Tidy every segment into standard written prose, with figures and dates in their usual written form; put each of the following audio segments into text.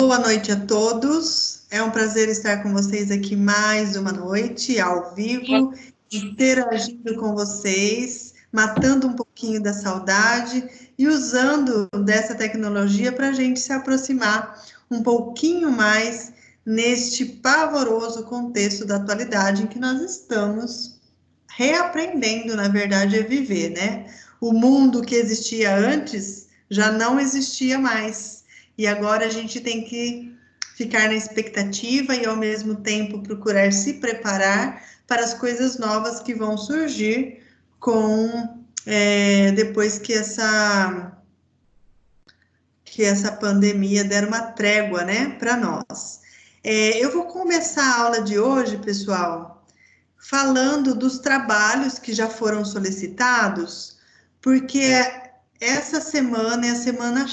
Boa noite a todos. É um prazer estar com vocês aqui mais uma noite, ao vivo, interagindo com vocês, matando um pouquinho da saudade e usando dessa tecnologia para a gente se aproximar um pouquinho mais neste pavoroso contexto da atualidade em que nós estamos reaprendendo, na verdade, a viver, né? O mundo que existia antes já não existia mais. E agora a gente tem que ficar na expectativa e, ao mesmo tempo, procurar se preparar para as coisas novas que vão surgir depois que essa pandemia der uma trégua, né, para nós. Eu vou começar a aula de hoje, pessoal, falando dos trabalhos que já foram solicitados, porque essa semana é a semana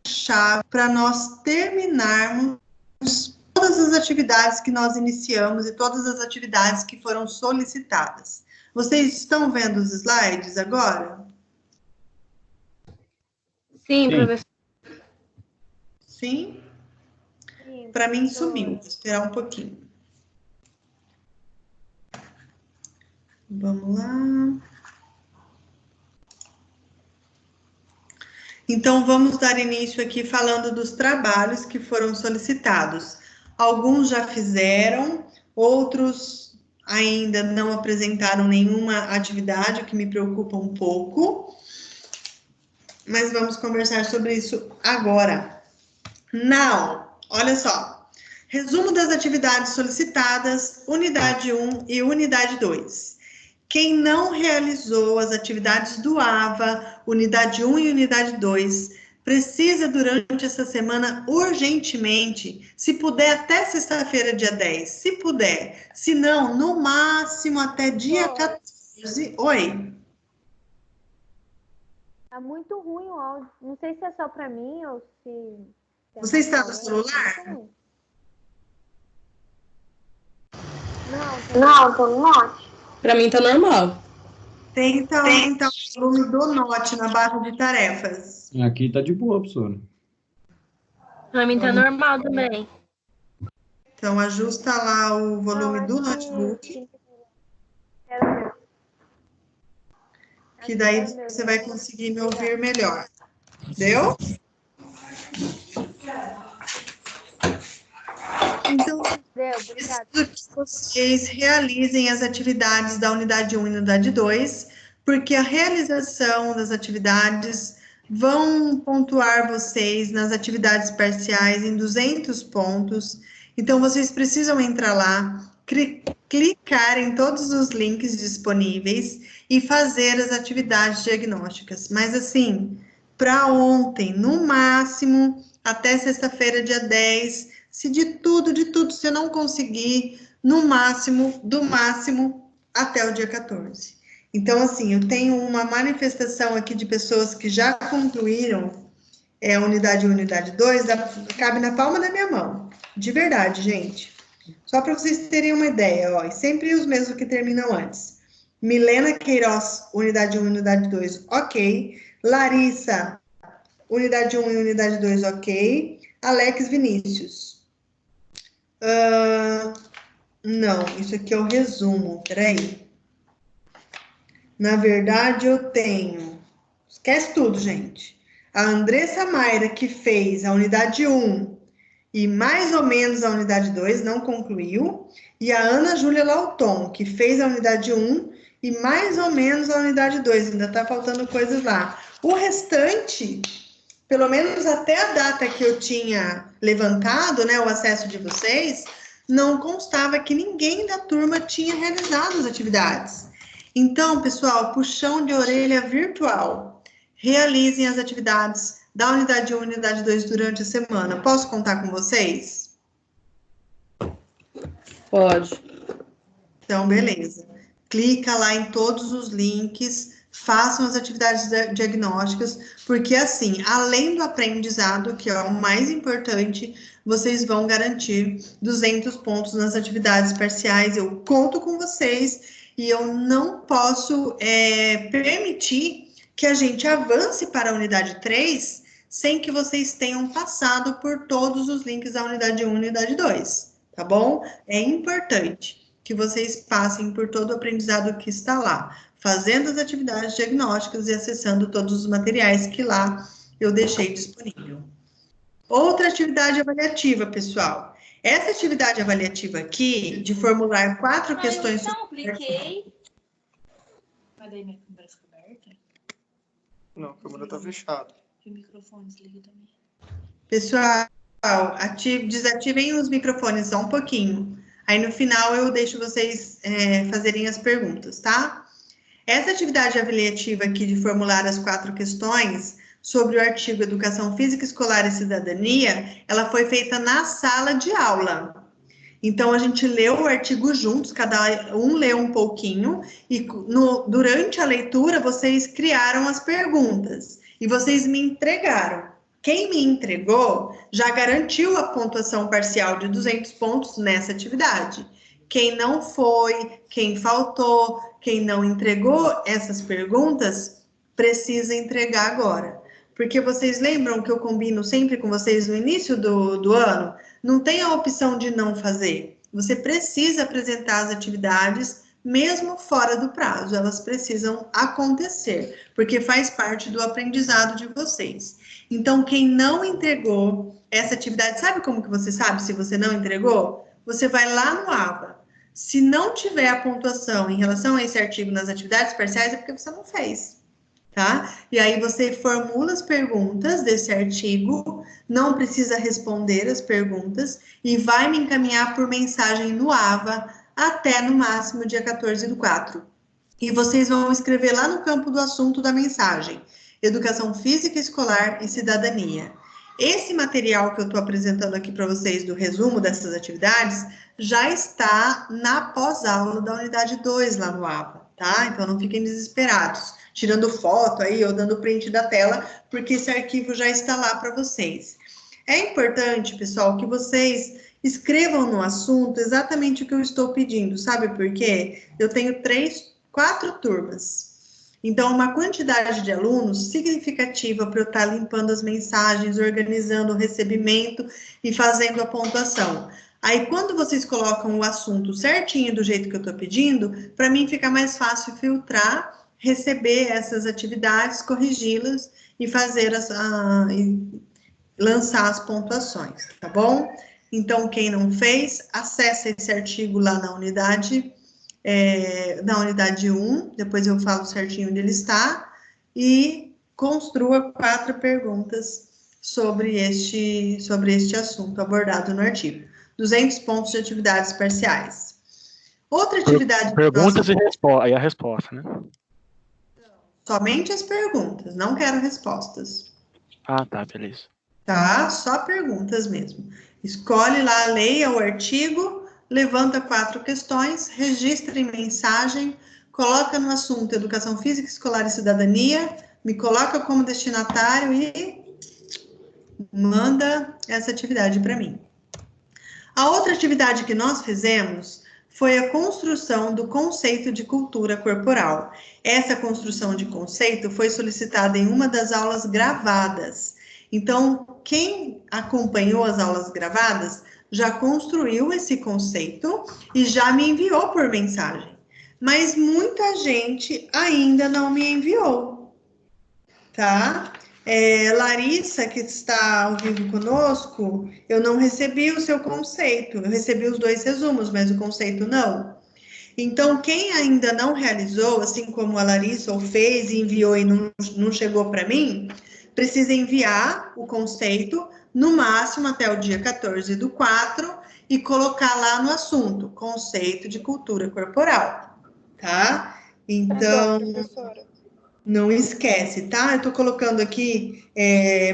chave para nós terminarmos todas as atividades que nós iniciamos e todas as atividades que foram solicitadas. Vocês estão vendo os slides agora? Sim, professor. Sim? Para mim sumiu, vou esperar um pouquinho. Vamos lá. Então, vamos dar início aqui falando dos trabalhos que foram solicitados. Alguns já fizeram, outros ainda não apresentaram nenhuma atividade, o que me preocupa um pouco. Mas vamos conversar sobre isso agora. Olha só. Resumo das atividades solicitadas, unidade 1 e unidade 2. Quem não realizou as atividades do AVA, unidade 1 e unidade 2, precisa durante essa semana urgentemente, se puder até sexta-feira, dia 10, se puder, se não, no máximo até dia 14. Oi. Tá muito ruim o áudio. Não sei se é só para mim ou se... Você está no celular? Não, tô no Note. Para mim tá normal. Tenta aumentar o volume do Note na barra de tarefas. Aqui tá de boa, professora. Para mim tá normal também. Então, ajusta lá o volume do notebook. Que daí você vai conseguir me ouvir melhor. Deu? Então, preciso que vocês realizem as atividades da unidade 1 e unidade 2, porque a realização das atividades vão pontuar vocês nas atividades parciais em 200 pontos. Então, vocês precisam entrar lá, clicar em todos os links disponíveis e fazer as atividades diagnósticas. Mas, assim, para ontem, no máximo, até sexta-feira, dia 10, se de tudo, você não conseguir, no máximo, do máximo, até o dia 14. Então, assim, eu tenho uma manifestação aqui de pessoas que já concluíram a unidade 1 e unidade 2, cabe na palma da minha mão. De verdade, gente. Só para vocês terem uma ideia, ó, e sempre os mesmos que terminam antes. Milena Queiroz, unidade 1 e unidade 2, ok. Larissa, unidade 1 e unidade 2, ok. Alex Vinícius. Não, isso aqui é o resumo, peraí. Na verdade, eu tenho... Esquece tudo, gente. A Andressa Mayra, que fez a unidade 1 e mais ou menos a unidade 2, não concluiu. E a Ana Júlia Lauton, que fez a unidade 1 e mais ou menos a unidade 2. Ainda tá faltando coisas lá. O restante, pelo menos até a data que eu tinha levantado, né, o acesso de vocês, não constava que ninguém da turma tinha realizado as atividades. Então, pessoal, puxão de orelha virtual. Realizem as atividades da unidade 1 e unidade 2 durante a semana. Posso contar com vocês? Pode. Então, beleza. Clica lá em todos os links, façam as atividades diagnósticas, porque assim, além do aprendizado, que é o mais importante, vocês vão garantir 200 pontos nas atividades parciais. Eu conto com vocês e eu não posso permitir que a gente avance para a unidade 3 sem que vocês tenham passado por todos os links da unidade 1 e unidade 2, tá bom? É importante que vocês passem por todo o aprendizado que está lá, fazendo as atividades diagnósticas e acessando todos os materiais que lá eu deixei disponível. Outra atividade avaliativa, pessoal. Essa atividade avaliativa aqui, de formular 4 questões... Eu não apliquei. Mas daí minha câmera fica aberta? Não, a câmera tá fechada. E o microfone desliga também. Pessoal, desativem os microfones só um pouquinho. Aí no final eu deixo vocês fazerem as perguntas, tá? Essa atividade avaliativa aqui de formular as 4 questões sobre o artigo Educação Física Escolar e Cidadania, ela foi feita na sala de aula. Então, a gente leu o artigo juntos, cada um leu um pouquinho, e durante a leitura, vocês criaram as perguntas, e vocês me entregaram. Quem me entregou já garantiu a pontuação parcial de 200 pontos nessa atividade. Quem não foi, quem faltou, quem não entregou essas perguntas, precisa entregar agora. Porque vocês lembram que eu combino sempre com vocês no início do ano? Não tem a opção de não fazer. Você precisa apresentar as atividades, mesmo fora do prazo. Elas precisam acontecer, porque faz parte do aprendizado de vocês. Então, quem não entregou essa atividade, sabe como que você sabe se você não entregou? Você vai lá no ABA. Se não tiver a pontuação em relação a esse artigo nas atividades parciais, é porque você não fez. Tá? E aí você formula as perguntas desse artigo, não precisa responder as perguntas e vai me encaminhar por mensagem no AVA até no máximo dia 14/4. E vocês vão escrever lá no campo do assunto da mensagem, Educação Física Escolar e Cidadania. Esse material que eu estou apresentando aqui para vocês do resumo dessas atividades já está na pós-aula da unidade 2 lá no AVA, tá? Então não fiquem desesperados, tirando foto aí ou dando print da tela, porque esse arquivo já está lá para vocês. É importante, pessoal, que vocês escrevam no assunto exatamente o que eu estou pedindo, sabe por quê? Eu tenho 4 turmas. Então, uma quantidade de alunos significativa para eu estar limpando as mensagens, organizando o recebimento e fazendo a pontuação. Aí, quando vocês colocam o assunto certinho do jeito que eu estou pedindo, para mim fica mais fácil filtrar, receber essas atividades, corrigi-las e fazer lançar as pontuações, tá bom? Então, quem não fez, acessa esse artigo lá na unidade 1, depois eu falo certinho onde ele está, e construa 4 perguntas sobre este assunto abordado no artigo. 200 pontos de atividades parciais. Outra atividade... Perguntas e a resposta, né? Somente as perguntas, não quero respostas. Ah, tá, beleza. Tá? Só perguntas mesmo. Escolhe lá, leia o artigo, levanta 4 questões, registra em mensagem, coloca no assunto Educação Física Escolar e Cidadania, me coloca como destinatário e manda essa atividade para mim. A outra atividade que nós fizemos foi a construção do conceito de cultura corporal. Essa construção de conceito foi solicitada em uma das aulas gravadas. Então, quem acompanhou as aulas gravadas já construiu esse conceito e já me enviou por mensagem. Mas muita gente ainda não me enviou, tá? Larissa, que está ao vivo conosco, eu não recebi o seu conceito. Eu recebi os 2 resumos, mas o conceito não. Então, quem ainda não realizou, assim como a Larissa, ou fez e enviou e não chegou para mim, precisa enviar o conceito, no máximo até o dia 14/4, e colocar lá no assunto, conceito de cultura corporal, tá? Então, não esquece, tá? Eu tô colocando aqui,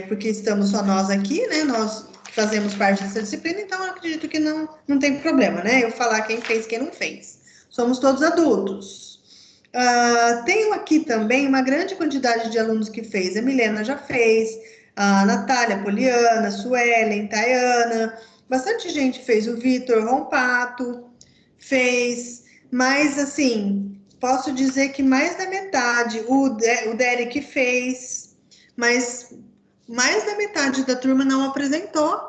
porque estamos só nós aqui, né? Nós fazemos parte dessa disciplina, então eu acredito que não tem problema, né? Eu falar quem fez, quem não fez. Somos todos adultos. Tenho aqui também uma grande quantidade de alunos que fez. A Milena já fez, a Natália, a Poliana, a Suelen, Tayana, bastante gente fez. O Vitor Rompato fez, mas assim, posso dizer que mais da metade. O Derek fez, mas mais da metade da turma não apresentou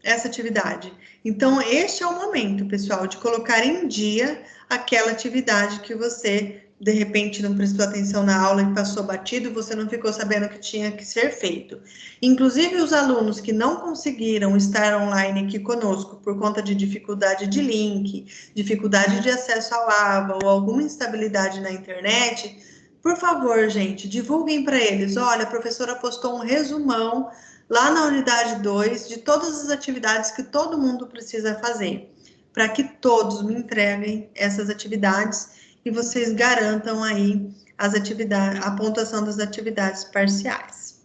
essa atividade. Então, este é o momento, pessoal, de colocar em dia aquela atividade que você, de repente, não prestou atenção na aula e passou batido, você não ficou sabendo que tinha que ser feito. Inclusive, os alunos que não conseguiram estar online aqui conosco por conta de dificuldade de link, dificuldade de acesso ao AVA ou alguma instabilidade na internet, por favor, gente, divulguem para eles. Olha, a professora postou um resumão lá na unidade 2 de todas as atividades que todo mundo precisa fazer, para que todos me entreguem essas atividades e vocês garantam aí as atividades, a pontuação das atividades parciais.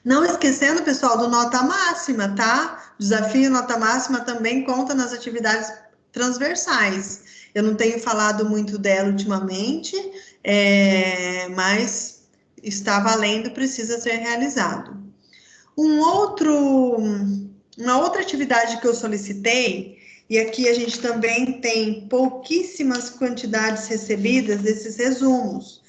Não esquecendo, pessoal, do nota máxima, tá? Desafio nota máxima também conta nas atividades transversais. Eu não tenho falado muito dela ultimamente, mas está valendo, precisa ser realizado. Uma outra atividade que eu solicitei, e aqui a gente também tem pouquíssimas quantidades recebidas desses resumos.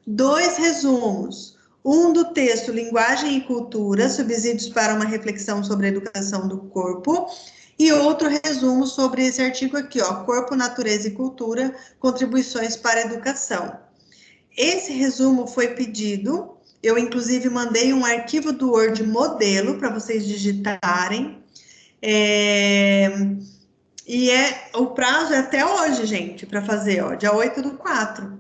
2 resumos. Um do texto Linguagem e Cultura, subsídios para uma reflexão sobre a educação do corpo, e outro resumo sobre esse artigo aqui, ó, Corpo, Natureza e Cultura, contribuições para a educação. Esse resumo foi pedido, eu inclusive mandei um arquivo do Word modelo para vocês digitarem, e o prazo é até hoje, gente, para fazer, ó, dia 8/4.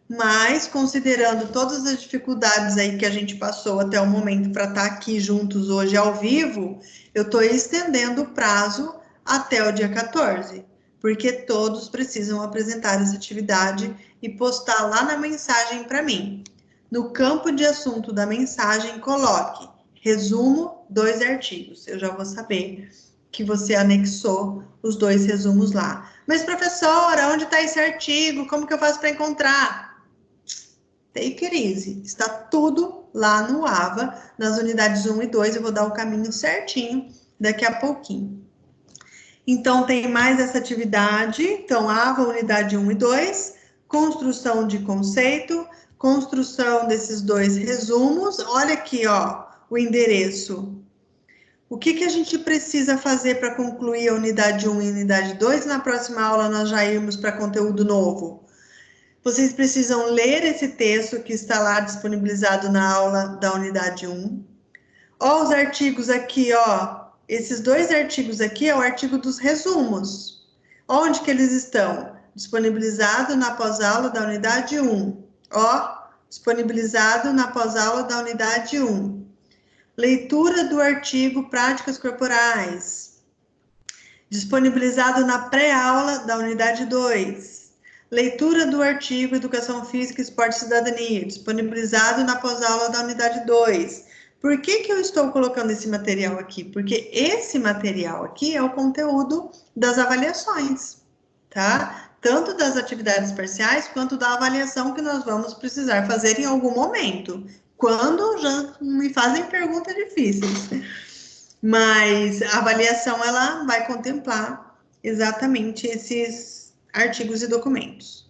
Mas, considerando todas as dificuldades aí que a gente passou até o momento para estar aqui juntos hoje ao vivo, eu estou estendendo o prazo até o dia 14, porque todos precisam apresentar essa atividade e postar lá na mensagem para mim. No campo de assunto da mensagem, coloque resumo 2 artigos. Eu já vou saber que você anexou os 2 resumos lá. Mas, professora, onde está esse artigo? Como que eu faço para encontrar? Take it easy. Está tudo lá no AVA, nas unidades 1 e 2. Eu vou dar o caminho certinho daqui a pouquinho. Então, tem mais essa atividade. Então, AVA, unidade 1 e 2, construção de conceito, construção desses 2 resumos. Olha aqui, ó, o endereço. O que a gente precisa fazer para concluir a unidade 1 e a unidade 2? Na próxima aula, nós já irmos para conteúdo novo. Vocês precisam ler esse texto que está lá disponibilizado na aula da unidade 1. Ó, os artigos aqui, ó. Esses 2 artigos aqui é o artigo dos resumos. Onde que eles estão? Disponibilizado na pós-aula da unidade 1. Ó, disponibilizado na pós-aula da unidade 1. Leitura do artigo Práticas Corporais. Disponibilizado na pré-aula da unidade 2. Leitura do artigo Educação Física, Esporte e Cidadania, disponibilizado na pós-aula da unidade 2. Por que eu estou colocando esse material aqui? Porque esse material aqui é o conteúdo das avaliações, tá? Tanto das atividades parciais, quanto da avaliação que nós vamos precisar fazer em algum momento, quando já me fazem perguntas difíceis. Mas a avaliação, ela vai contemplar exatamente esses artigos e documentos.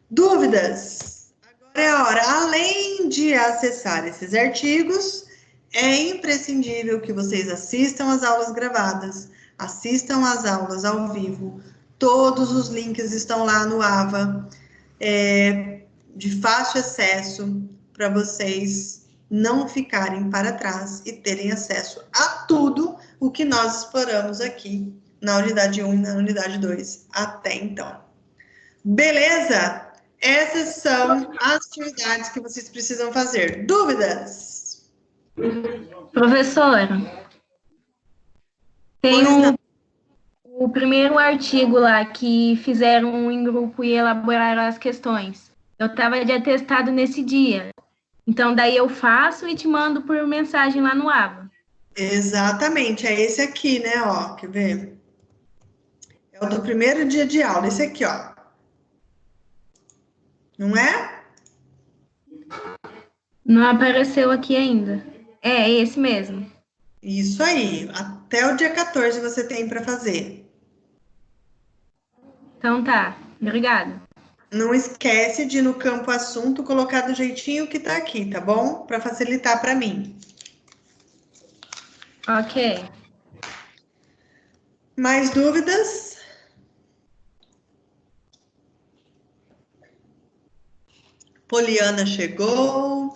Dúvidas? Agora é a hora. Além de acessar esses artigos, é imprescindível que vocês assistam às aulas gravadas, assistam às aulas ao vivo. Todos os links estão lá no AVA, de fácil acesso, para vocês não ficarem para trás e terem acesso a tudo o que nós exploramos aqui na unidade 1 e na unidade 2 até então. Beleza? Essas são as atividades que vocês precisam fazer. Dúvidas? Professora, tem o primeiro artigo lá que fizeram em grupo e elaboraram as questões. Eu estava de atestado nesse dia. Então, daí eu faço e te mando por mensagem lá no AVA. Exatamente, é esse aqui, né? Ó, quer ver? É o do primeiro dia de aula, esse aqui, ó. Não é? Não apareceu aqui ainda. É esse mesmo. Isso aí. Até o dia 14 você tem para fazer. Então tá. Obrigada. Não esquece de, no campo assunto, colocar do jeitinho que tá aqui, tá bom? Para facilitar para mim. Ok. Mais dúvidas? Poliana chegou.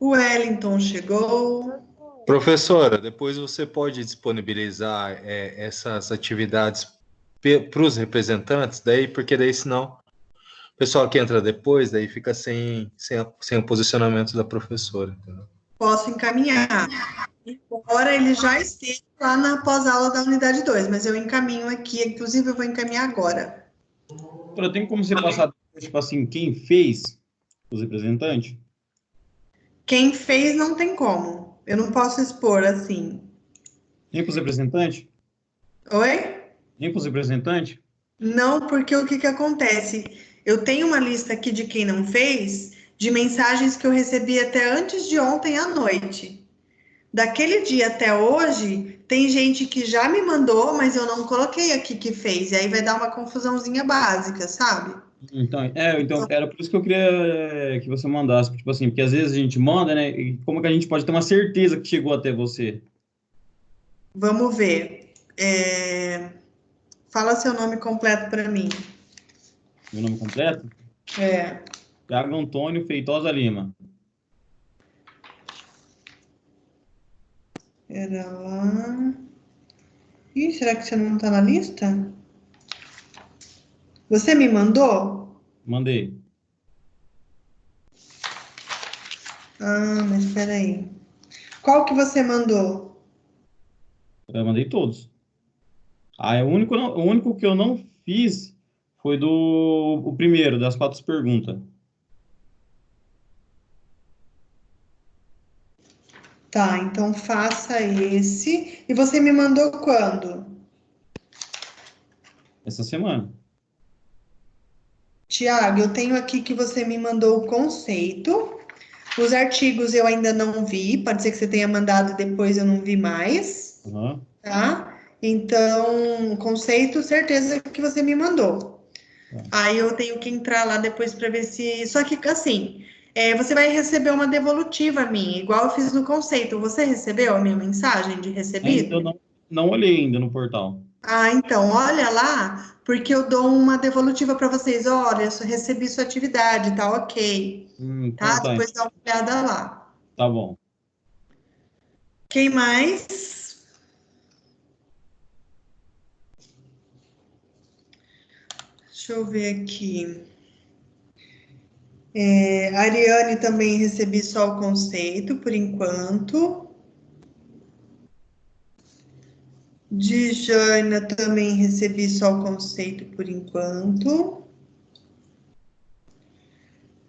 O Wellington chegou. Professora, depois você pode disponibilizar essas atividades para os representantes, daí, porque daí senão o pessoal que entra depois, daí fica sem o posicionamento da professora. Entendeu? Posso encaminhar. Embora ele já esteja lá na pós-aula da unidade 2, mas eu encaminho aqui, inclusive eu vou encaminhar agora. Doutora, tem como você passar, tipo assim, quem fez os representantes? Quem fez não tem como. Eu não posso expor assim. Nem para os representantes? Oi? Nem para os representantes? Não, porque o que que acontece? Eu tenho uma lista aqui de quem não fez, de mensagens que eu recebi até antes de ontem à noite. Daquele dia até hoje, tem gente que já me mandou, mas eu não coloquei aqui que fez. E aí vai dar uma confusãozinha básica, sabe? Então era por isso que eu queria que você mandasse, tipo assim, porque às vezes a gente manda, né? E como que a gente pode ter uma certeza que chegou até você? Vamos ver. Fala seu nome completo para mim. Meu nome completo? Thiago Antônio Feitosa Lima. Era lá. Ih, será que você não tá na lista? Você me mandou? Mandei. Ah, mas espera aí. Qual que você mandou? Eu mandei todos. O único que eu não fiz foi o primeiro, das 4 perguntas. Tá, então faça esse. E você me mandou quando? Essa semana. Tiago, eu tenho aqui que você me mandou o conceito. Os artigos eu ainda não vi. Pode ser que você tenha mandado depois, eu não vi mais. Uhum. Tá? Então, conceito, certeza que você me mandou. Aí eu tenho que entrar lá depois para ver se. Só que assim, você vai receber uma devolutiva minha, igual eu fiz no conceito. Você recebeu a minha mensagem de Ainda recebido? não olhei ainda no portal. Ah, então, olha lá, porque eu dou uma devolutiva para vocês. Olha, eu só recebi sua atividade, tá ok. Tá? Então tá, Depois dá uma olhada lá. tá bom. Quem mais? Deixa eu ver aqui. A Ariane também recebi só o conceito, por enquanto. De Jana também recebi só o conceito, por enquanto.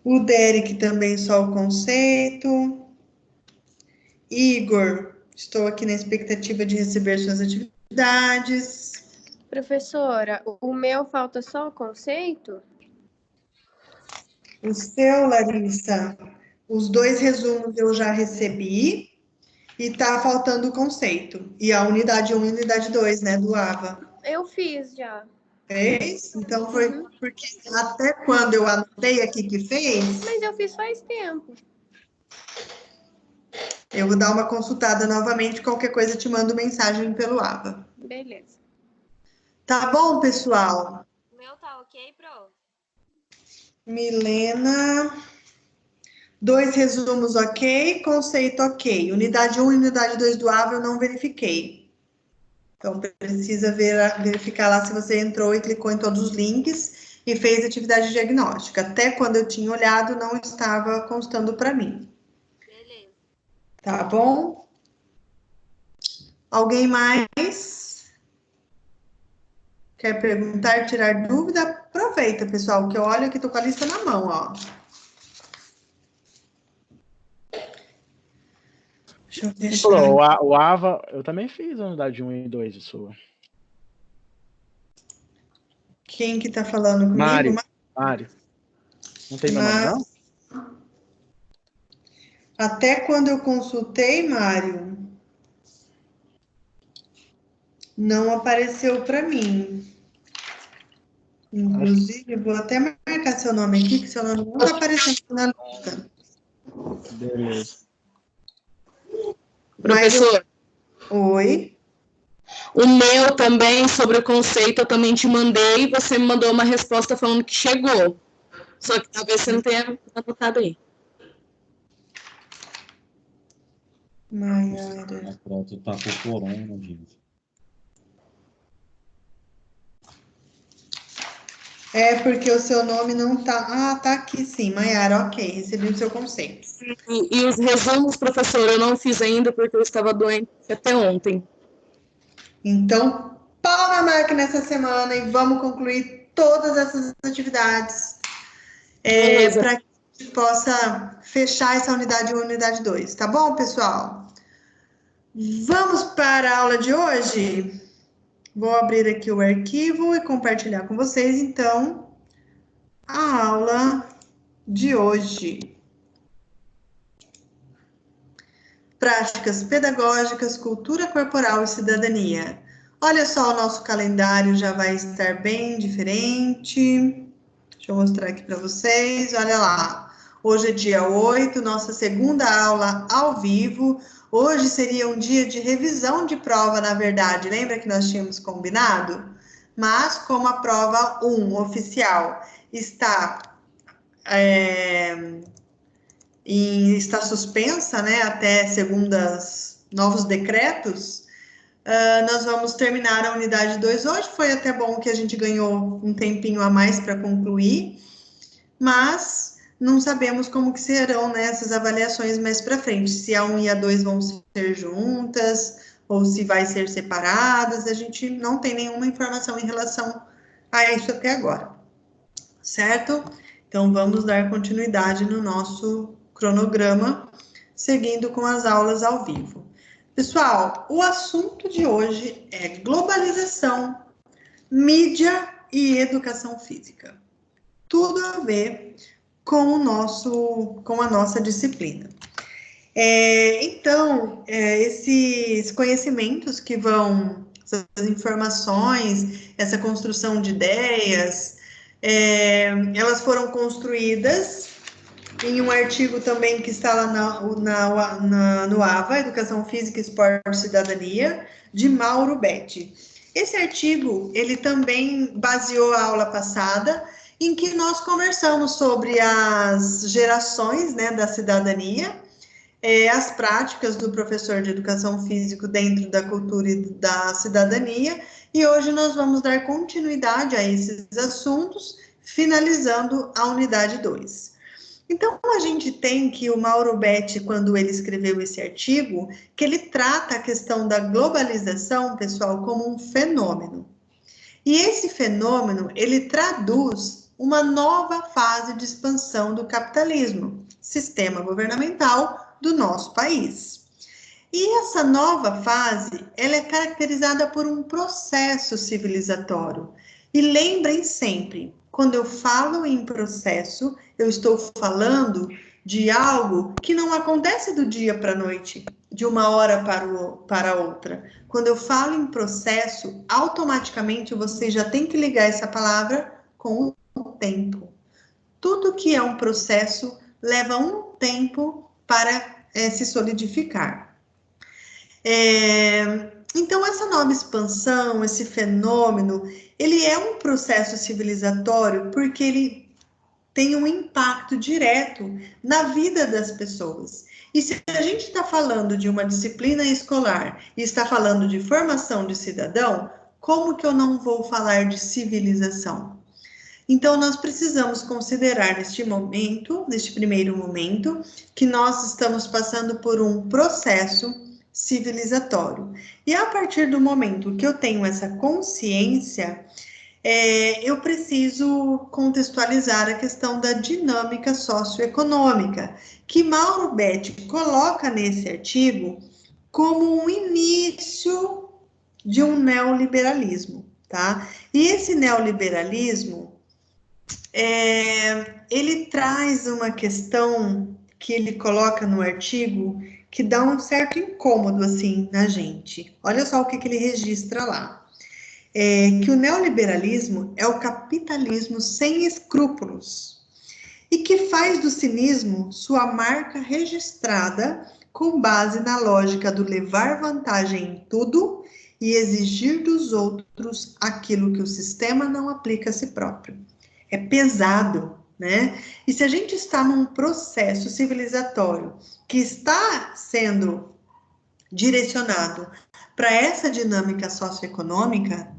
O Derek também só o conceito. Igor, estou aqui na expectativa de receber suas atividades. Professora, o meu falta só o conceito? O seu, Larissa, os 2 resumos eu já recebi e tá faltando o conceito. E a unidade 1 e a unidade 2, né, do AVA. Eu fiz já. Fez? Então foi porque até quando eu anotei aqui que fez, Mas eu fiz faz tempo. eu vou dar uma consultada novamente, qualquer coisa eu te mando mensagem pelo AVA. Beleza. Tá bom, pessoal? O meu tá ok, Pro? Milena, 2 resumos ok, conceito ok. Unidade 1 e unidade 2 do AVA eu não verifiquei. Então precisa verificar lá se você entrou e clicou em todos os links e fez atividade diagnóstica. Até quando eu tinha olhado, não estava constando para mim. Beleza. Tá bom? Alguém mais? Quer perguntar, tirar dúvida? Aproveita, pessoal, que eu olho que tô com a lista na mão, ó. Deixa eu Você fechar. falou, o AVA, eu também fiz a unidade 1 e 2 de sua. Quem que tá falando comigo? Mário. Não tem meu nome, não? Até quando eu consultei, Mário, não apareceu para mim. Inclusive, vou até marcar seu nome aqui, que seu nome não está aparecendo na lista. Beleza. Professor, Oi? o meu também, sobre o conceito, eu também te mandei, você me mandou uma resposta falando que chegou. Só que talvez você não tenha anotado aí. Maiara. A Proto tá com corona, gente. É porque o seu nome não tá. Ah, tá aqui sim, Maiara, ok, recebi o seu conceito. E os resumos, professor, eu não fiz ainda porque eu estava doente até ontem. Então, pau na máquina essa semana e vamos concluir todas essas atividades para que a gente possa fechar essa unidade 1 e unidade 2, tá bom, pessoal? Vamos para a aula de hoje? Vou abrir aqui o arquivo e compartilhar com vocês, então, a aula de hoje. Práticas pedagógicas, cultura corporal e cidadania. Olha só, o nosso calendário já vai estar bem diferente. Deixa eu mostrar aqui para vocês. Olha lá. Hoje é dia 8, nossa segunda aula ao vivo. Hoje seria um dia de revisão de prova, na verdade. Lembra que nós tínhamos combinado? Mas, como a prova 1 oficial está está suspensa, né, até segundas novos decretos, nós vamos terminar a unidade 2 hoje. Foi até bom que a gente ganhou um tempinho a mais para concluir, mas não sabemos como que serão, né, essas avaliações mais para frente, se a 1 e a 2 vão ser juntas, ou se vai ser separadas. A gente não tem nenhuma informação em relação a isso até agora, certo? Então, vamos dar continuidade no nosso cronograma, seguindo com as aulas ao vivo. Pessoal, o assunto de hoje é globalização, mídia e educação física. Tudo a ver com a nossa disciplina. Então, esses conhecimentos que vão, essas informações, essa construção de ideias, elas foram construídas em um artigo também que está lá no AVA, Educação Física, Esporte e Cidadania, de Mauro Betti. Esse artigo, ele também baseou a aula passada, em que nós conversamos sobre as gerações, né, da cidadania, as práticas do professor de Educação Física dentro da cultura e da cidadania, e hoje nós vamos dar continuidade a esses assuntos, finalizando a unidade 2. Então, a gente tem que o Mauro Betti, quando ele escreveu esse artigo, que ele trata a questão da globalização, pessoal, como um fenômeno. E esse fenômeno, ele traduz uma nova fase de expansão do capitalismo, sistema governamental do nosso país. E essa nova fase, ela é caracterizada por um processo civilizatório. E lembrem sempre, quando eu falo em processo, eu estou falando de algo que não acontece do dia para a noite, de uma hora para outra. Quando eu falo em processo, automaticamente você já tem que ligar essa palavra com o tempo. Tudo que é um processo leva um tempo para se solidificar. Então, essa nova expansão, esse fenômeno, ele é um processo civilizatório porque ele tem um impacto direto na vida das pessoas. E se a gente está falando de uma disciplina escolar e está falando de formação de cidadão, como que eu não vou falar de civilização? Então, nós precisamos considerar neste primeiro momento, que nós estamos passando por um processo civilizatório. E a partir do momento que eu tenho essa consciência, eu preciso contextualizar a questão da dinâmica socioeconômica, que Mauro Betti coloca nesse artigo como um início de um neoliberalismo, tá? E esse neoliberalismo, ele traz uma questão que ele coloca no artigo que dá um certo incômodo, assim, na gente. Olha só o que ele registra lá. Que o neoliberalismo é o capitalismo sem escrúpulos e que faz do cinismo sua marca registrada com base na lógica do levar vantagem em tudo e exigir dos outros aquilo que o sistema não aplica a si próprio. É pesado, né? E se a gente está num processo civilizatório que está sendo direcionado para essa dinâmica socioeconômica,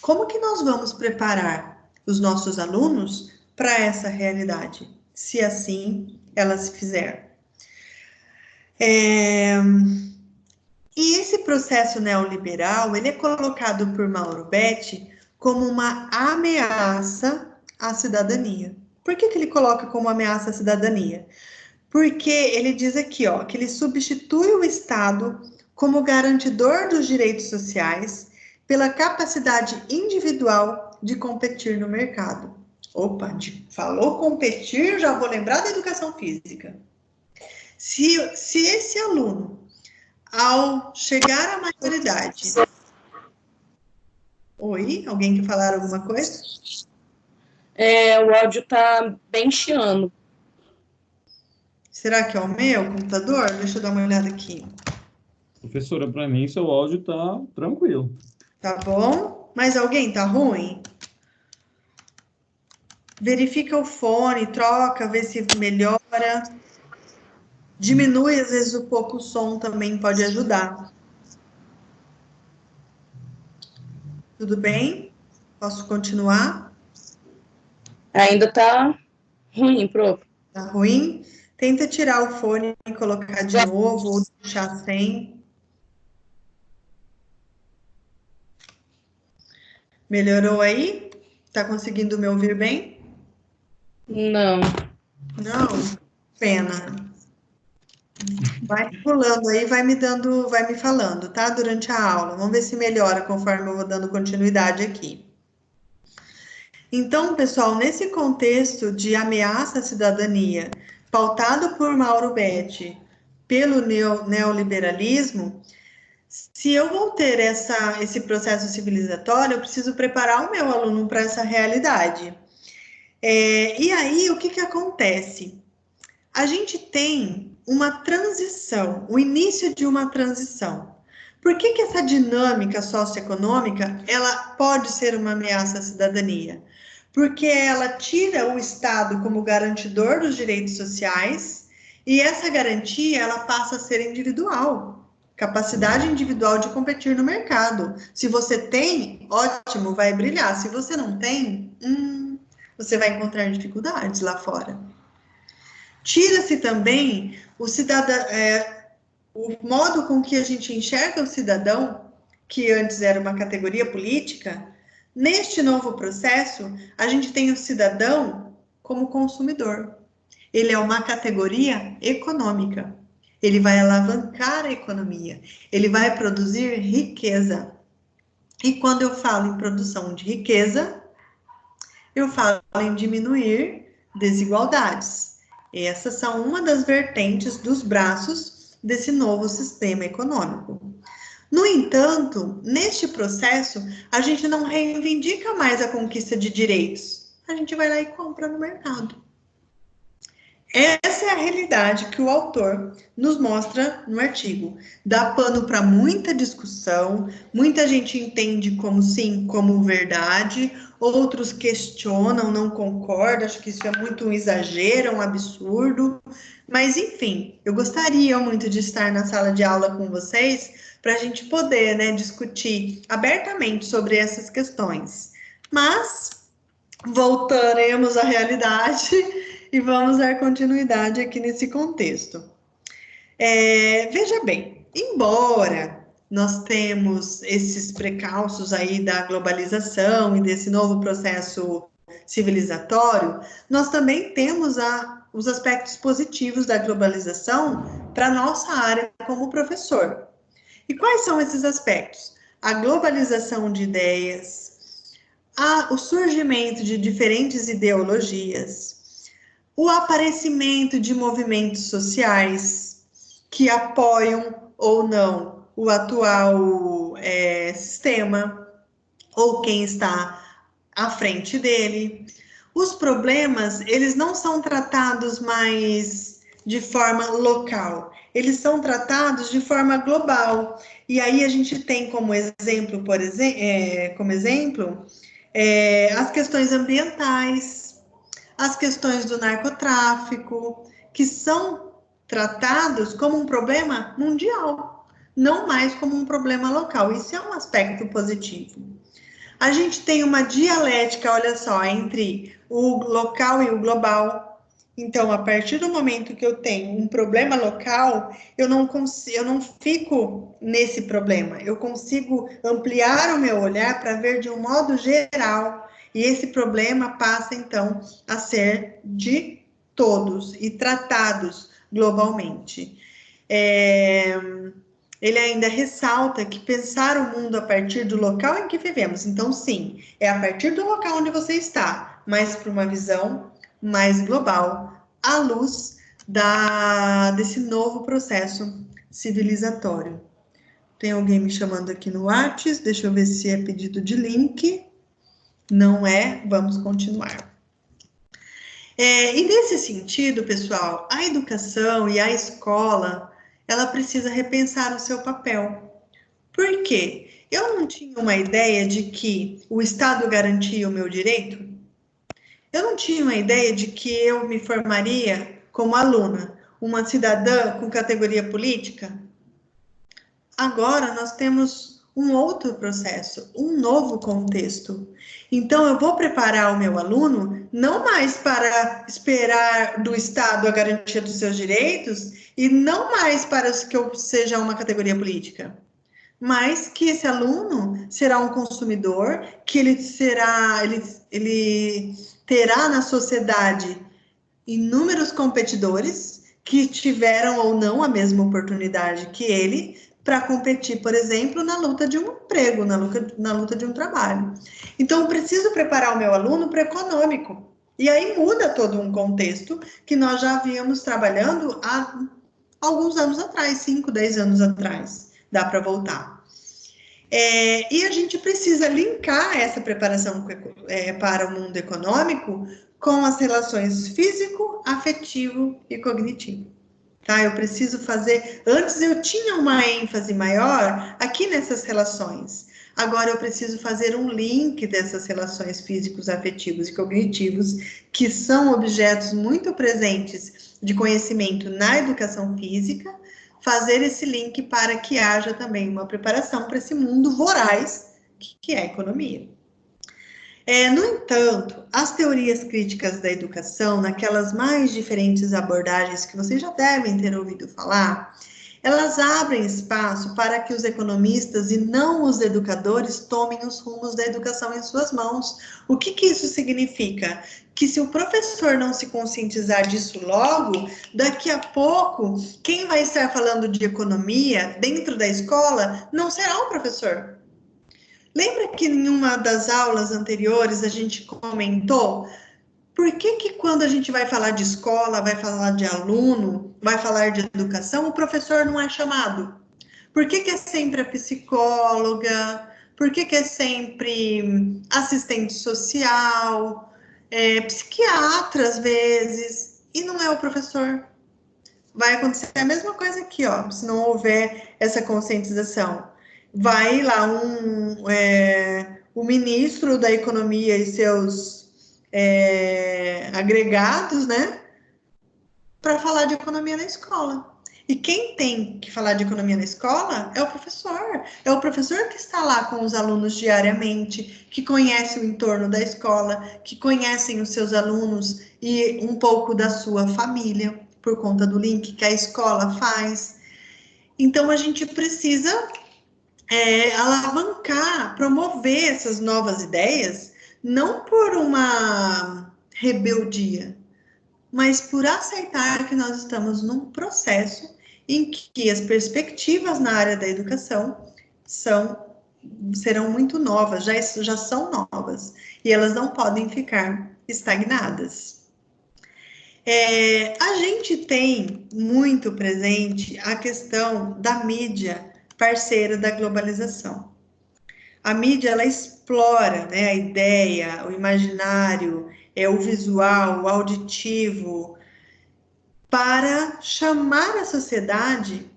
como que nós vamos preparar os nossos alunos para essa realidade, se assim ela se fizer? E esse processo neoliberal, ele é colocado por Mauro Betti como uma ameaça à cidadania. Por que ele coloca como ameaça à cidadania? Porque ele diz aqui, ó, que ele substitui o Estado como garantidor dos direitos sociais pela capacidade individual de competir no mercado. Opa, falou competir, já vou lembrar da educação física. Se esse aluno, ao chegar à maioridade... Oi, alguém quer falar alguma coisa? O áudio tá bem chiando. Será que é o meu computador? Deixa eu dar uma olhada aqui. Professora, para mim, seu áudio tá tranquilo. Tá bom? Mas alguém tá ruim? Verifica o fone, troca, vê se melhora. Diminui, às vezes, um pouco o som também pode ajudar. Tudo bem? Posso continuar? Ainda tá ruim, prof. Tá ruim? Tenta tirar o fone e colocar de novo, ou deixar sem. Melhorou aí? Tá conseguindo me ouvir bem? Não. Não? Pena. Vai pulando aí, vai me falando, tá? Durante a aula. Vamos ver se melhora conforme eu vou dando continuidade aqui. Então, pessoal, nesse contexto de ameaça à cidadania, pautado por Mauro Betti, pelo neoliberalismo, se eu vou ter esse processo civilizatório, eu preciso preparar o meu aluno para essa realidade. E aí, o que acontece? A gente tem uma transição, o início de uma transição. Por que essa dinâmica socioeconômica, ela pode ser uma ameaça à cidadania? Porque ela tira o Estado como garantidor dos direitos sociais e essa garantia, ela passa a ser individual. Capacidade individual de competir no mercado. Se você tem, ótimo, vai brilhar. Se você não tem, você vai encontrar dificuldades lá fora. Tira-se também o modo com que a gente enxerga o cidadão, que antes era uma categoria política. Neste novo processo, a gente tem o cidadão como consumidor. Ele é uma categoria econômica. Ele vai alavancar a economia. Ele vai produzir riqueza. E quando eu falo em produção de riqueza, eu falo em diminuir desigualdades. Essas são uma das vertentes dos braços desse novo sistema econômico. No entanto, neste processo, a gente não reivindica mais a conquista de direitos. A gente vai lá e compra no mercado. Essa é a realidade que o autor nos mostra no artigo. Dá pano para muita discussão, muita gente entende como sim, como verdade, outros questionam, não concordam, acho que isso é muito um exagero, um absurdo, mas enfim, eu gostaria muito de estar na sala de aula com vocês para a gente poder, né, discutir abertamente sobre essas questões. Mas voltaremos à realidade e vamos dar continuidade aqui nesse contexto. Veja bem, embora nós temos esses precalços aí da globalização e desse novo processo civilizatório, nós também temos os aspectos positivos da globalização para a nossa área como professor. E quais são esses aspectos? A globalização de ideias, o surgimento de diferentes ideologias, o aparecimento de movimentos sociais que apoiam ou não o atual sistema ou quem está à frente dele. Os problemas, eles não são tratados mais de forma local, eles são tratados de forma global. E aí a gente tem como exemplo, as questões ambientais, as questões do narcotráfico, que são tratados como um problema mundial, não mais como um problema local. Isso é um aspecto positivo. A gente tem uma dialética, olha só, entre o local e o global. Então, a partir do momento que eu tenho um problema local, eu não fico nesse problema. Eu consigo ampliar o meu olhar para ver de um modo geral. E esse problema passa, então, a ser de todos e tratados globalmente. Ele ainda ressalta que pensar o mundo a partir do local em que vivemos. Então, sim, é a partir do local onde você está, mas para uma visão mais global, à luz desse novo processo civilizatório. Tem alguém me chamando aqui no WhatsApp, deixa eu ver se é pedido de link. Não é, vamos continuar. E nesse sentido, pessoal, a educação e a escola, ela precisa repensar o seu papel. Por quê? Eu não tinha uma ideia de que o Estado garantia o meu direito? Eu não tinha uma ideia de que eu me formaria como aluna, uma cidadã com categoria política? Agora nós temos um outro processo, um novo contexto. Então, eu vou preparar o meu aluno não mais para esperar do Estado a garantia dos seus direitos e não mais para que eu seja uma categoria política, mas que esse aluno será um consumidor, que ele terá na sociedade inúmeros competidores que tiveram ou não a mesma oportunidade que ele para competir, por exemplo, na luta de um emprego, na luta de um trabalho. Então, eu preciso preparar o meu aluno para o econômico. E aí muda todo um contexto que nós já havíamos trabalhando há alguns anos atrás, 5, 10 anos atrás. Dá para voltar. E a gente precisa linkar essa preparação para o mundo econômico com as relações físico, afetivo e cognitivo. Tá? Eu preciso fazer... Antes eu tinha uma ênfase maior aqui nessas relações. Agora eu preciso fazer um link dessas relações físicos, afetivos e cognitivos, que são objetos muito presentes de conhecimento na educação física, fazer esse link para que haja também uma preparação para esse mundo voraz, que é a economia. No entanto, as teorias críticas da educação, naquelas mais diferentes abordagens que vocês já devem ter ouvido falar, elas abrem espaço para que os economistas e não os educadores tomem os rumos da educação em suas mãos. O que isso significa? Que se o professor não se conscientizar disso logo, daqui a pouco, quem vai estar falando de economia dentro da escola não será o professor. Lembra que em uma das aulas anteriores a gente comentou por que quando a gente vai falar de escola, vai falar de aluno, vai falar de educação, o professor não é chamado? Por que é sempre a psicóloga? Por que é sempre assistente social? Psiquiatra, às vezes, e não é o professor? Vai acontecer a mesma coisa aqui, ó, se não houver essa conscientização. Vai lá o ministro da Economia e seus agregados, né, para falar de economia na escola. E quem tem que falar de economia na escola é o professor. É o professor que está lá com os alunos diariamente, que conhece o entorno da escola, que conhecem os seus alunos e um pouco da sua família, por conta do link que a escola faz. Então, a gente precisa alavancar, promover essas novas ideias, não por uma rebeldia, mas por aceitar que nós estamos num processo em que as perspectivas na área da educação serão muito novas, já são novas, e elas não podem ficar estagnadas. A gente tem muito presente a questão da mídia parceira da globalização. A mídia, ela explora, né, a ideia, o imaginário, o visual, o auditivo, para chamar a sociedade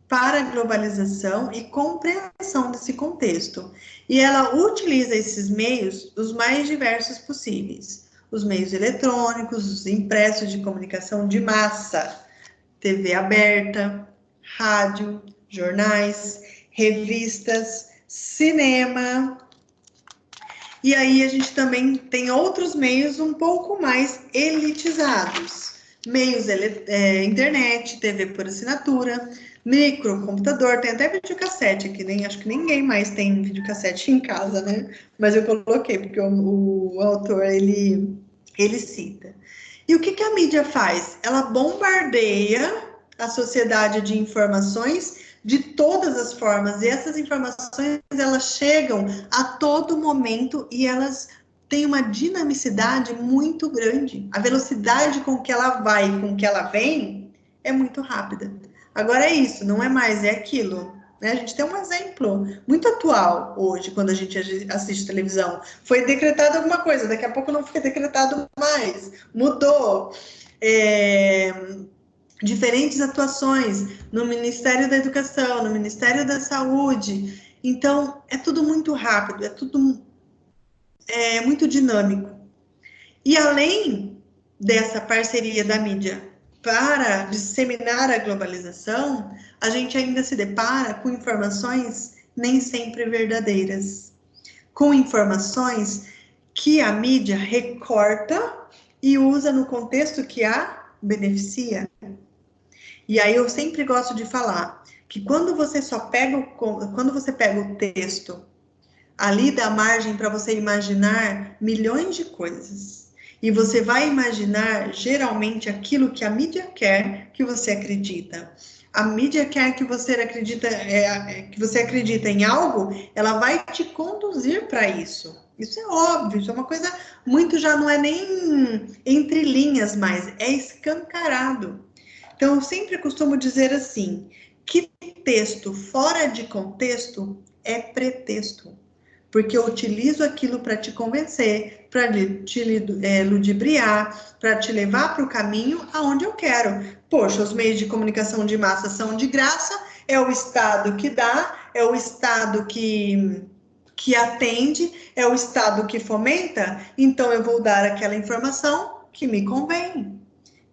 para a globalização e compreensão desse contexto. E ela utiliza esses meios os mais diversos possíveis. Os meios eletrônicos, os impressos de comunicação de massa, TV aberta, rádio, jornais, revistas, cinema. E aí a gente também tem outros meios um pouco mais elitizados. Meios, internet, TV por assinatura, microcomputador, tem até videocassete aqui, acho que ninguém mais tem videocassete em casa, né? Mas eu coloquei, porque o autor, ele cita. E o que a mídia faz? Ela bombardeia a sociedade de informações de todas as formas, e essas informações, elas chegam a todo momento e elas têm uma dinamicidade muito grande. A velocidade com que ela vai e com que ela vem é muito rápida. Agora é isso, não é mais, é aquilo. Né? A gente tem um exemplo muito atual hoje, quando a gente assiste televisão. Foi decretado alguma coisa, daqui a pouco não foi decretado mais, mudou. Diferentes atuações no Ministério da Educação, no Ministério da Saúde. Então, é tudo muito rápido, é tudo muito dinâmico. E além dessa parceria da mídia para disseminar a globalização, a gente ainda se depara com informações nem sempre verdadeiras, com informações que a mídia recorta e usa no contexto que a beneficia. E aí eu sempre gosto de falar que quando você pega o texto, ali dá margem para você imaginar milhões de coisas. E você vai imaginar, geralmente, aquilo que a mídia quer que você acredita. A mídia quer que você acredita em algo, ela vai te conduzir para isso. Isso é óbvio, isso é uma coisa muito, já não é nem entre linhas mais, é escancarado. Então, eu sempre costumo dizer assim, que texto fora de contexto é pretexto. Porque eu utilizo aquilo para te convencer, para te ludibriar, para te levar para o caminho aonde eu quero. Poxa, os meios de comunicação de massa são de graça, é o Estado que dá, é o Estado que atende, é o Estado que fomenta, então eu vou dar aquela informação que me convém.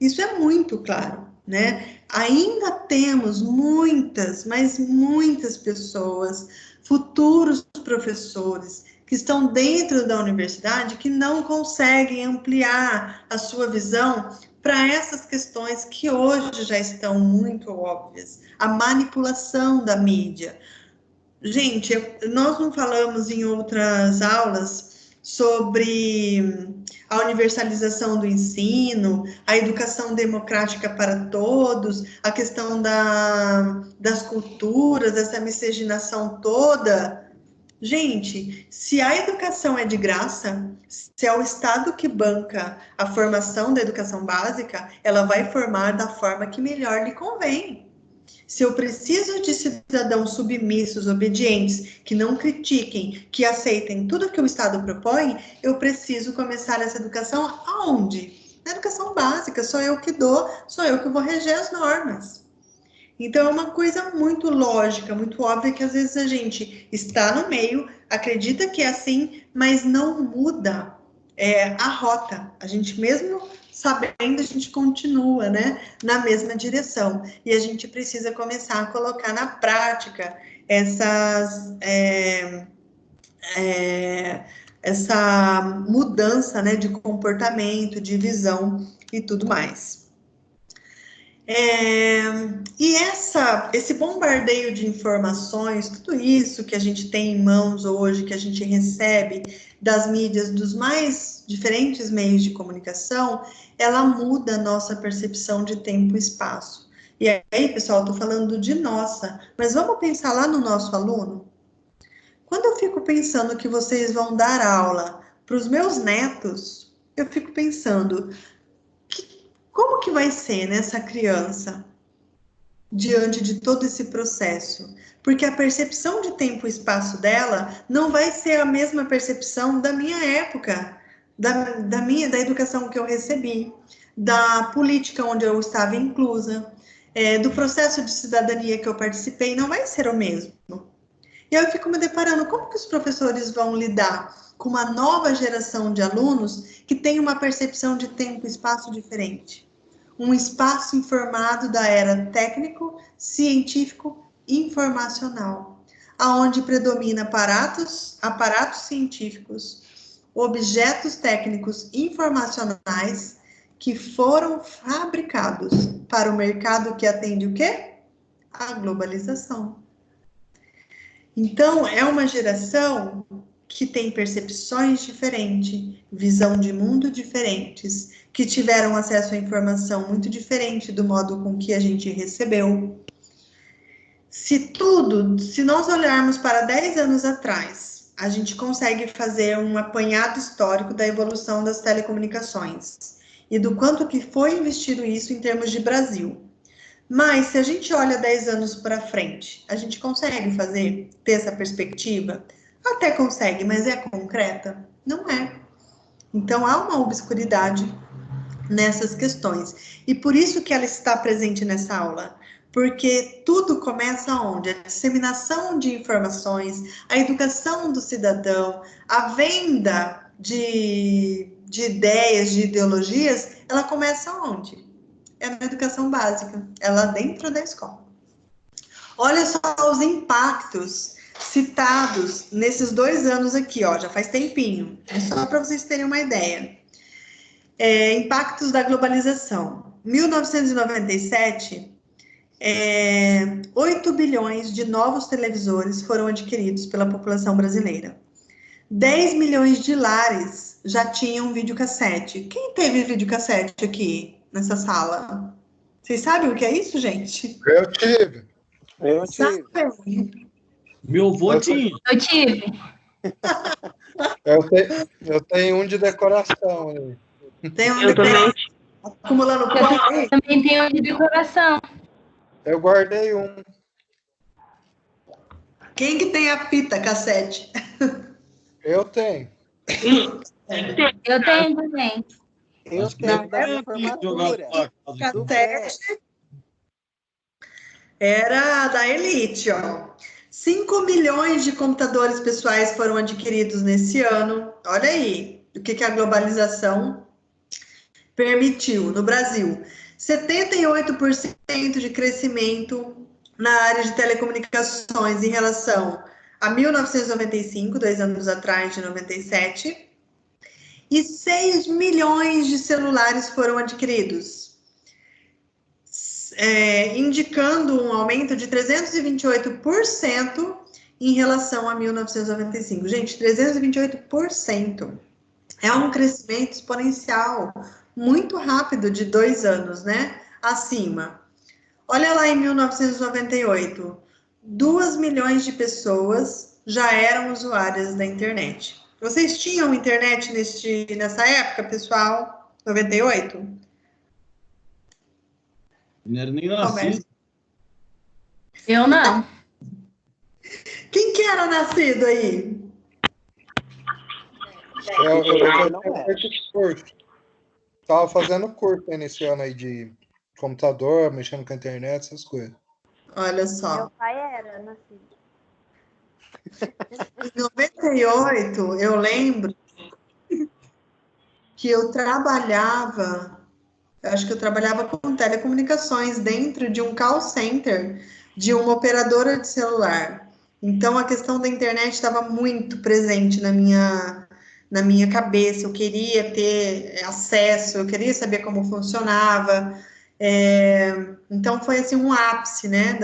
Isso é muito claro, né? Ainda temos muitas, mas muitas pessoas, futuros professores, que estão dentro da universidade, que não conseguem ampliar a sua visão para essas questões que hoje já estão muito óbvias. A manipulação da mídia. Gente, nós não falamos em outras aulas sobre a universalização do ensino, a educação democrática para todos, a questão das culturas, essa miscigenação toda. Gente, se a educação é de graça, se é o Estado que banca a formação da educação básica, ela vai formar da forma que melhor lhe convém. Se eu preciso de cidadãos submissos, obedientes, que não critiquem, que aceitem tudo que o Estado propõe, eu preciso começar essa educação aonde? Na educação básica, sou eu que dou, sou eu que vou reger as normas. Então, é uma coisa muito lógica, muito óbvia, que às vezes a gente está no meio, acredita que é assim, mas não muda a rota. A gente mesmo sabendo, a gente continua, né, na mesma direção. E a gente precisa começar a colocar na prática essa mudança, né, de comportamento, de visão e tudo mais. E esse bombardeio de informações, tudo isso que a gente tem em mãos hoje, que a gente recebe das mídias, dos mais diferentes meios de comunicação, ela muda a nossa percepção de tempo e espaço. E aí, pessoal, eu tô falando de nossa, mas vamos pensar lá no nosso aluno? Quando eu fico pensando que vocês vão dar aula para os meus netos, eu fico pensando, como que vai ser nessa criança diante de todo esse processo? Porque a percepção de tempo e espaço dela não vai ser a mesma percepção da minha época, da educação que eu recebi. da política onde eu estava inclusa, do processo de cidadania que eu participei, não vai ser o mesmo. E aí eu fico me deparando, como que os professores vão lidar com uma nova geração de alunos que tem uma percepção de tempo e espaço diferente? Um espaço informado da era técnico, científico, informacional, aonde predomina aparatos científicos, objetos técnicos informacionais que foram fabricados para o mercado que atende o quê? A globalização. Então, é uma geração que tem percepções diferentes, visão de mundo diferentes, que tiveram acesso à informação muito diferente do modo com que a gente recebeu. Se nós olharmos para 10 anos atrás, a gente consegue fazer um apanhado histórico da evolução das telecomunicações e do quanto que foi investido isso em termos de Brasil. Mas, se a gente olha 10 anos para frente, a gente consegue ter essa perspectiva? Até consegue, mas é concreta? Não é. Então, há uma obscuridade nessas questões. E por isso que ela está presente nessa aula. Porque tudo começa onde? A disseminação de informações, a educação do cidadão, a venda de ideias, de ideologias, ela começa onde? É na educação básica, é lá dentro da escola. Olha só os impactos citados nesses 2 anos aqui, ó, já faz tempinho, é só para vocês terem uma ideia. Impactos da globalização. 1997, 8 bilhões de novos televisores foram adquiridos pela população brasileira. 10 milhões de lares já tinham videocassete. Quem teve videocassete aqui nessa sala? Vocês sabem o que é isso, gente? Eu tive. Meu avô tinha. Eu tive. Eu tenho um de decoração aí. Tem um Eu também. acumulando pó aí? Eu também tenho de decoração. Eu guardei um. Quem que tem a fita cassete? Eu tenho. Eu tenho também. Eu Acho que tenho é da minha formatura. Do Cassete era da elite, ó. 5 milhões de computadores pessoais foram adquiridos nesse ano. Olha aí o que a globalização permitiu no Brasil. 78% de crescimento na área de telecomunicações em relação a 1995, 2 anos atrás, de 97. E 6 milhões de celulares foram adquiridos, indicando um aumento de 328% em relação a 1995. Gente, 328%. É um crescimento exponencial, muito rápido, de 2 anos, né? Acima. Olha lá em 1998, 2 milhões de pessoas já eram usuárias da internet. Vocês tinham internet nessa época, pessoal? 98? Não era nem nascido. Eu não. Quem que era nascido aí? Eu não é. curso. Tava fazendo curso aí nesse ano aí de computador, mexendo com a internet, essas coisas. Olha só. Meu pai era nascido. Em 98, eu lembro que eu acho que eu trabalhava com telecomunicações dentro de um call center de uma operadora de celular. Então, a questão da internet estava muito presente na minha cabeça. Eu queria ter acesso, eu queria saber como funcionava. Então, foi assim um ápice, né,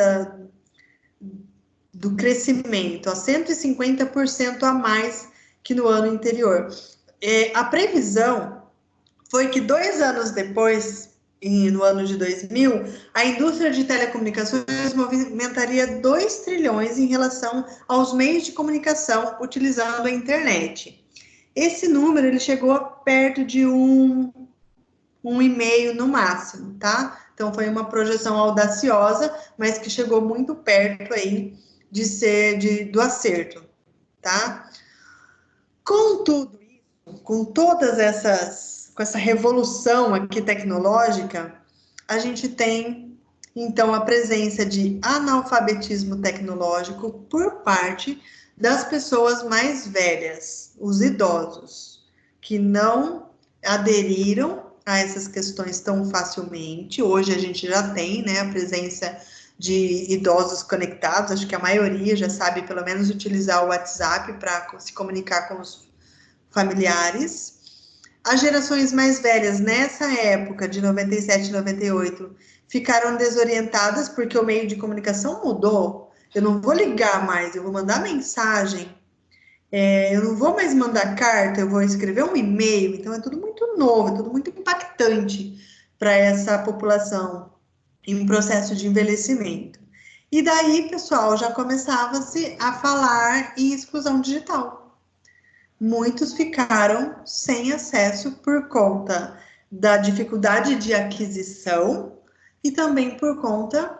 do crescimento, a 150% a mais que no ano anterior. A previsão foi que 2 anos depois, no ano de 2000, a indústria de telecomunicações movimentaria 2 trilhões em relação aos meios de comunicação utilizando a internet. Esse número ele chegou perto de 1,5 no máximo, tá? Então foi uma projeção audaciosa, mas que chegou muito perto aí do acerto, tá? Com tudo isso, com todas essas com essa revolução aqui tecnológica, a gente tem, então, a presença de analfabetismo tecnológico por parte das pessoas mais velhas, os idosos, que não aderiram a essas questões tão facilmente. Hoje a gente já tem, né, a presença de idosos conectados, acho que a maioria já sabe pelo menos utilizar o WhatsApp para se comunicar com os familiares. As gerações mais velhas, nessa época de 97, 98, ficaram desorientadas porque o meio de comunicação mudou. Eu não vou ligar mais, eu vou mandar mensagem. Eu não vou mais mandar carta, eu vou escrever um e-mail. Então, é tudo muito novo, é tudo muito impactante para essa população em processo de envelhecimento. E daí, pessoal, já começava-se a falar em exclusão digital. Muitos ficaram sem acesso por conta da dificuldade de aquisição e também por conta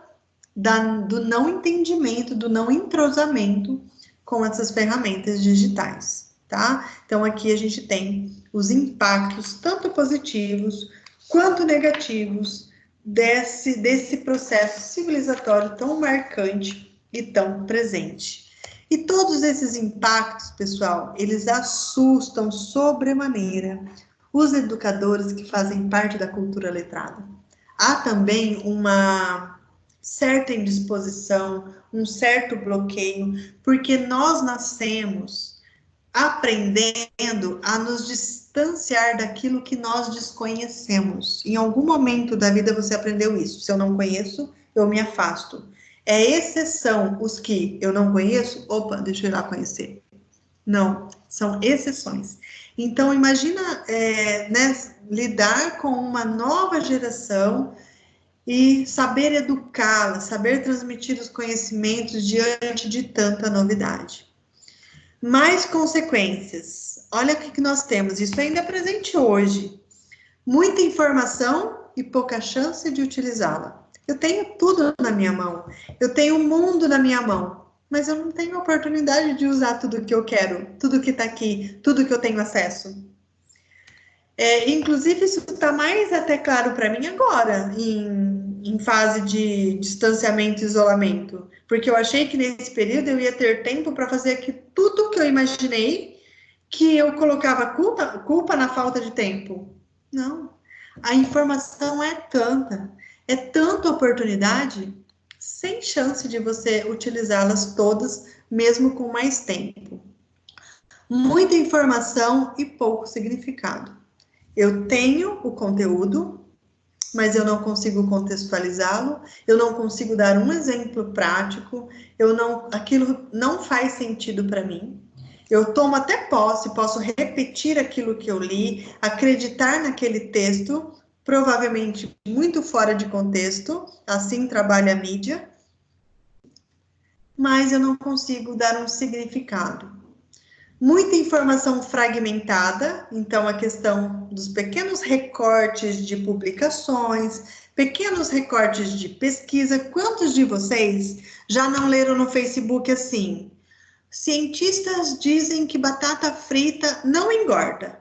do não entendimento, do não entrosamento com essas ferramentas digitais, tá? Então, aqui a gente tem os impactos, tanto positivos quanto negativos, desse processo civilizatório tão marcante e tão presente. E todos esses impactos, pessoal, eles assustam sobremaneira os educadores que fazem parte da cultura letrada. Há também uma certa indisposição, um certo bloqueio, porque nós nascemos aprendendo a nos distanciar daquilo que nós desconhecemos. Em algum momento da vida você aprendeu isso. Se eu não conheço, eu me afasto. É exceção os que eu não conheço, opa, deixa eu ir lá conhecer. Não, são exceções. Então, imagina lidar com uma nova geração e saber educá-la, saber transmitir os conhecimentos diante de tanta novidade. Mais consequências. Olha o que nós temos, isso ainda é presente hoje. Muita informação e pouca chance de utilizá-la. Eu tenho tudo na minha mão, eu tenho o mundo na minha mão, mas eu não tenho a oportunidade de usar tudo que eu quero, tudo que está aqui, tudo que eu tenho acesso. Inclusive, isso está mais até claro para mim agora, em fase de distanciamento e isolamento, porque eu achei que nesse período eu ia ter tempo para fazer aqui tudo que eu imaginei, que eu colocava culpa na falta de tempo. Não, a informação é tanta oportunidade, sem chance de você utilizá-las todas, mesmo com mais tempo. Muita informação e pouco significado. Eu tenho o conteúdo, mas eu não consigo contextualizá-lo, eu não consigo dar um exemplo prático, aquilo não faz sentido para mim. Eu tomo até posse, posso repetir aquilo que eu li, acreditar naquele texto, provavelmente muito fora de contexto, assim trabalha a mídia, mas eu não consigo dar um significado. Muita informação fragmentada, então a questão dos pequenos recortes de publicações, pequenos recortes de pesquisa. Quantos de vocês já não leram no Facebook assim? Cientistas dizem que batata frita não engorda.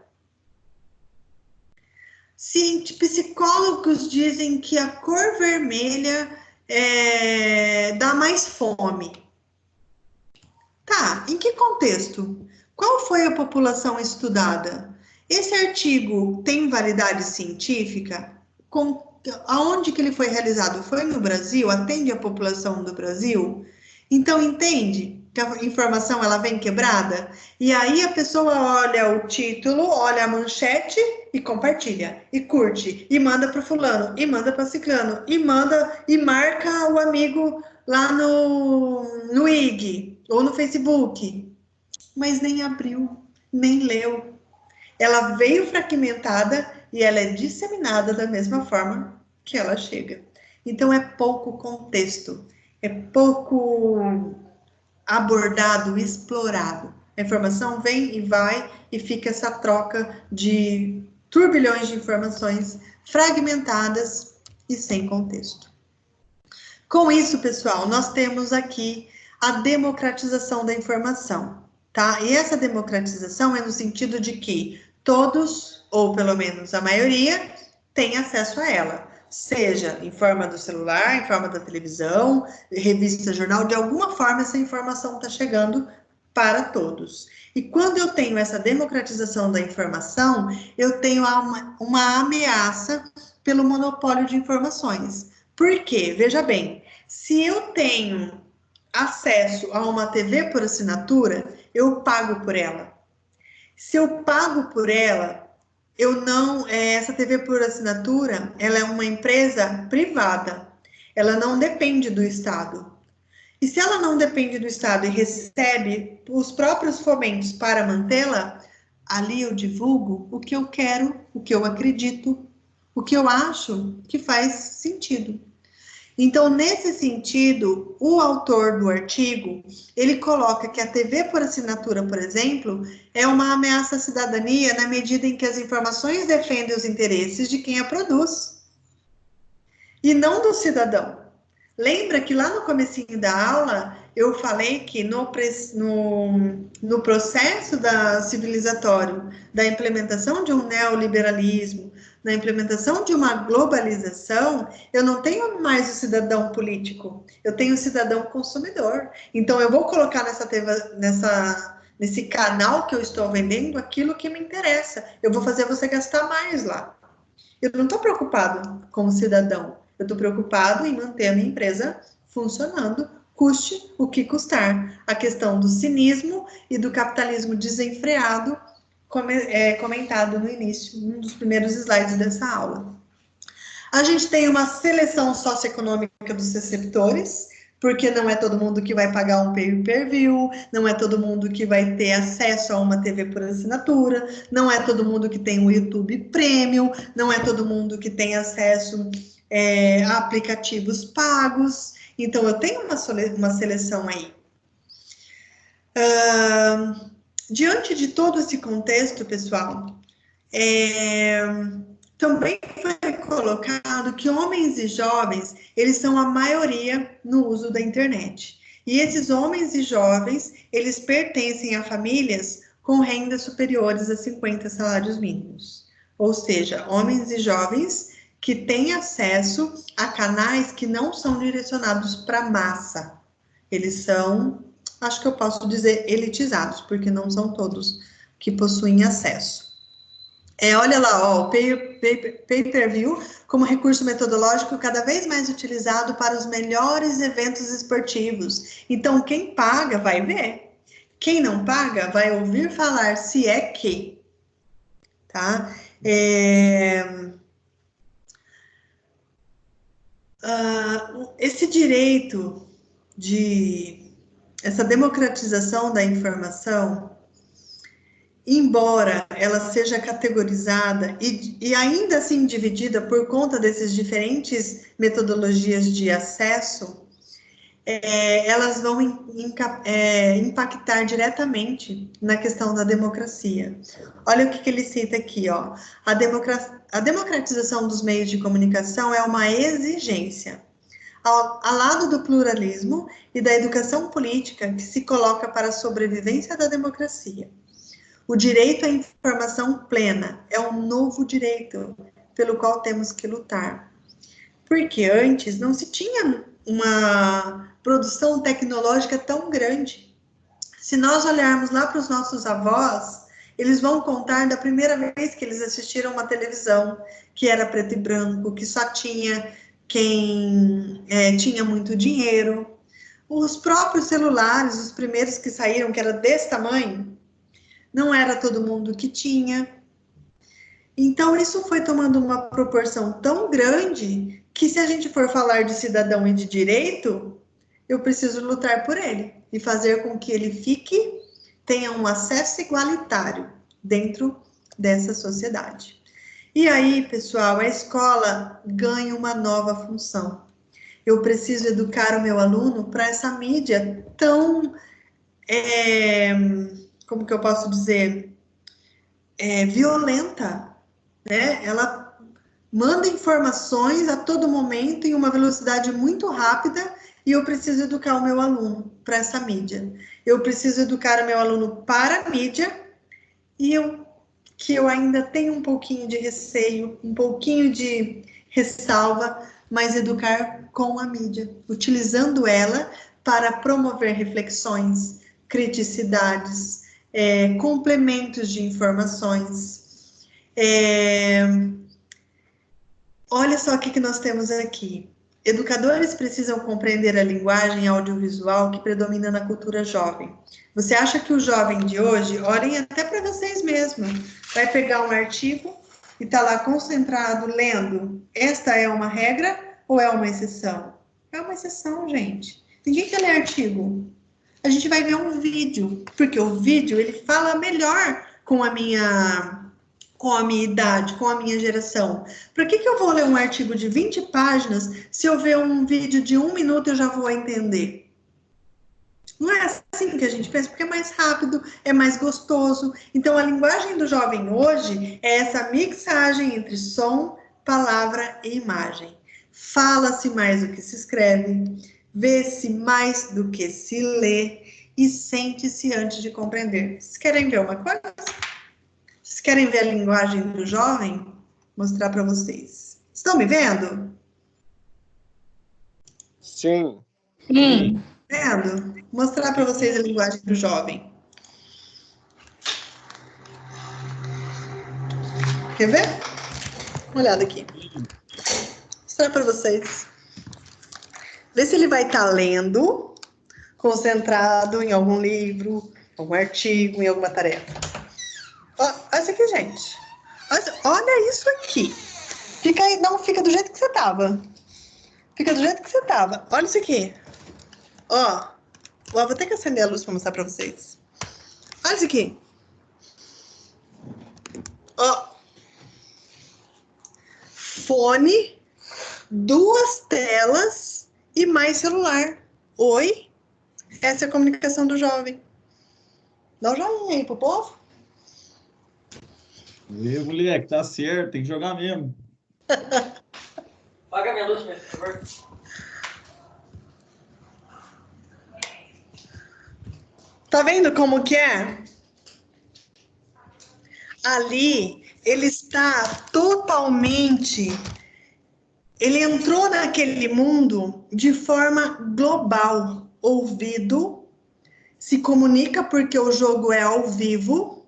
Psicólogos dizem que a cor vermelha dá mais fome. Tá, em que contexto? Qual foi a população estudada? Esse artigo tem validade científica? Aonde que ele foi realizado? Foi no Brasil? Atende a população do Brasil? Então, entende que a informação ela vem quebrada? E aí a pessoa olha o título, olha a manchete e compartilha, e curte, e manda para fulano, e manda para ciclano, e manda e marca o amigo lá no IG ou no Facebook, mas nem abriu, nem leu. Ela veio fragmentada e ela é disseminada da mesma forma que ela chega. Então é pouco contexto, é pouco abordado, explorado. A informação vem e vai e fica essa troca de turbilhões de informações fragmentadas e sem contexto. Com isso, pessoal, nós temos aqui a democratização da informação, tá? E essa democratização é no sentido de que todos ou pelo menos a maioria, tem acesso a ela. Seja em forma do celular, em forma da televisão, revista, jornal, de alguma forma essa informação está chegando para todos. E quando eu tenho essa democratização da informação, eu tenho uma ameaça pelo monopólio de informações. Por quê? Veja bem, se eu tenho acesso a uma TV por assinatura, eu pago por ela. Se eu pago por ela, essa TV por assinatura, ela é uma empresa privada, ela não depende do Estado. E se ela não depende do Estado e recebe os próprios fomentos para mantê-la, ali eu divulgo o que eu quero, o que eu acredito, o que eu acho que faz sentido. Então, nesse sentido, o autor do artigo, ele coloca que a TV por assinatura, por exemplo, é uma ameaça à cidadania na medida em que as informações defendem os interesses de quem a produz e não do cidadão. Lembra que lá no comecinho da aula, eu falei que no processo civilizatório da implementação de um neoliberalismo, na implementação de uma globalização, eu não tenho mais o cidadão político, eu tenho o cidadão consumidor. Então, eu vou colocar nesse canal que eu estou vendendo aquilo que me interessa. Eu vou fazer você gastar mais lá. Eu não estou preocupado com o cidadão, eu estou preocupado em manter a minha empresa funcionando, custe o que custar. A questão do cinismo e do capitalismo desenfreado, comentado no início, um dos primeiros slides dessa aula. A gente tem uma seleção socioeconômica dos receptores, porque não é todo mundo que vai pagar um pay-per-view, não é todo mundo que vai ter acesso a uma TV por assinatura, não é todo mundo que tem um YouTube Premium, não é todo mundo que tem acesso a aplicativos pagos. Então, eu tenho uma seleção aí. Diante de todo esse contexto, pessoal, também foi colocado que homens e jovens, eles são a maioria no uso da internet. E esses homens e jovens, eles pertencem a famílias com rendas superiores a 50 salários mínimos. Ou seja, homens e jovens que têm acesso a canais que não são direcionados para a massa. Eles são, acho que eu posso dizer, elitizados, porque não são todos que possuem acesso. Olha lá, ó, o pay-per-view como recurso metodológico cada vez mais utilizado para os melhores eventos esportivos. Então, quem paga vai ver. Quem não paga vai ouvir falar, se é que. Tá? Esse direito essa democratização da informação, embora ela seja categorizada e ainda assim dividida por conta dessas diferentes metodologias de acesso, elas vão impactar diretamente na questão da democracia. Olha o que ele cita aqui, ó. A democratização dos meios de comunicação é uma exigência, ao lado do pluralismo e da educação política que se coloca para a sobrevivência da democracia. O direito à informação plena é um novo direito pelo qual temos que lutar. Porque antes não se tinha uma produção tecnológica tão grande. Se nós olharmos lá para os nossos avós, eles vão contar da primeira vez que eles assistiram uma televisão, que era preto e branco, que só tinha quem tinha muito dinheiro. Os próprios celulares, os primeiros que saíram, que era desse tamanho, não era todo mundo que tinha. Então, isso foi tomando uma proporção tão grande que, se a gente for falar de cidadão e de direito, eu preciso lutar por ele e fazer com que ele tenha um acesso igualitário dentro dessa sociedade. E aí, pessoal, a escola ganha uma nova função. Eu preciso educar o meu aluno para essa mídia tão, como que eu posso dizer, violenta, né? Ela manda informações a todo momento em uma velocidade muito rápida e eu preciso educar o meu aluno para essa mídia. Eu preciso educar o meu aluno para a mídia e eu que eu ainda tenho um pouquinho de receio, um pouquinho de ressalva, mas educar com a mídia, utilizando ela para promover reflexões, criticidades, complementos de informações. Olha só o que nós temos aqui. Educadores precisam compreender a linguagem audiovisual que predomina na cultura jovem. Você acha que o jovem de hoje, olhem até para vocês mesmos, vai pegar um artigo e está lá concentrado, lendo? Esta é uma regra ou é uma exceção? É uma exceção, gente. Ninguém quer ler artigo. A gente vai ver um vídeo, porque o vídeo, ele fala melhor com a minha idade, com a minha geração. Para que eu vou ler um artigo de 20 páginas se eu ver um vídeo de 1 minuto eu já vou entender? Não é assim que a gente pensa, porque é mais rápido, é mais gostoso. Então, a linguagem do jovem hoje é essa mixagem entre som, palavra e imagem. Fala-se mais do que se escreve, vê-se mais do que se lê e sente-se antes de compreender. Vocês querem ver uma coisa? Vocês querem ver a linguagem do jovem? Vou mostrar para vocês. Estão me vendo? Sim. Sim. Vendo? Vou mostrar para vocês a linguagem do jovem. Quer ver? Uma olhada aqui. Vou mostrar para vocês. Vê se ele vai estar lendo, concentrado em algum livro, algum artigo, em alguma tarefa. Olha isso aqui, gente. Olha isso aqui. Fica aí, não fica do jeito que você estava. Fica do jeito que você estava. Olha isso aqui. Vou ter que acender a luz para mostrar para vocês. Olha isso aqui. Fone, 2 telas e mais celular. Oi? Essa é a comunicação do jovem. Dá um joinha aí pro povo. Moleque, tá certo, tem que jogar mesmo. Paga minha luz, por favor. Tá vendo como que é? Ali, ele está totalmente... Ele entrou naquele mundo de forma global. Ouvido, se comunica porque o jogo é ao vivo.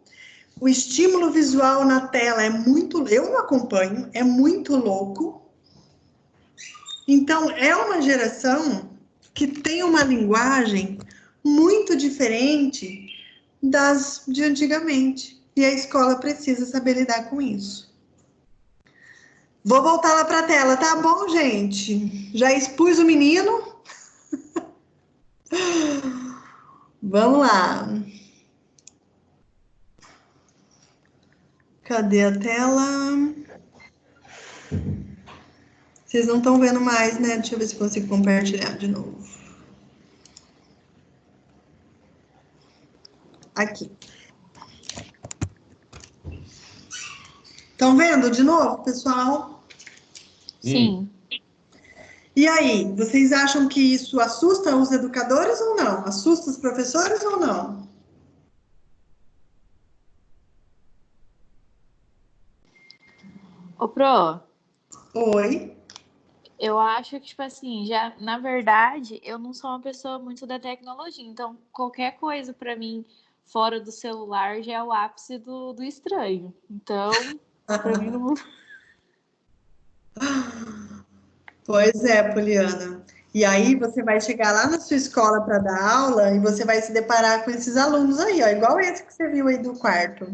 O estímulo visual na tela é muito... Eu não acompanho, é muito louco. Então, é uma geração que tem uma linguagem muito diferente das de antigamente. E a escola precisa saber lidar com isso. Vou voltar lá para a tela, tá bom, gente? Já expus o menino? Vamos lá. Cadê a tela? Vocês não estão vendo mais, né? Deixa eu ver se consigo compartilhar de novo. Aqui. Estão vendo de novo, pessoal? Sim. E aí, vocês acham que isso assusta os educadores ou não? Assusta os professores ou não? Ô, Pro, Oi. eu acho que, tipo assim, já, na verdade, eu não sou uma pessoa muito da tecnologia, então qualquer coisa pra mim fora do celular já é o ápice do estranho. Então, pra mim não... Pois é, Poliana. E aí você vai chegar lá na sua escola para dar aula e você vai se deparar com esses alunos aí, ó, igual esse que você viu aí do quarto.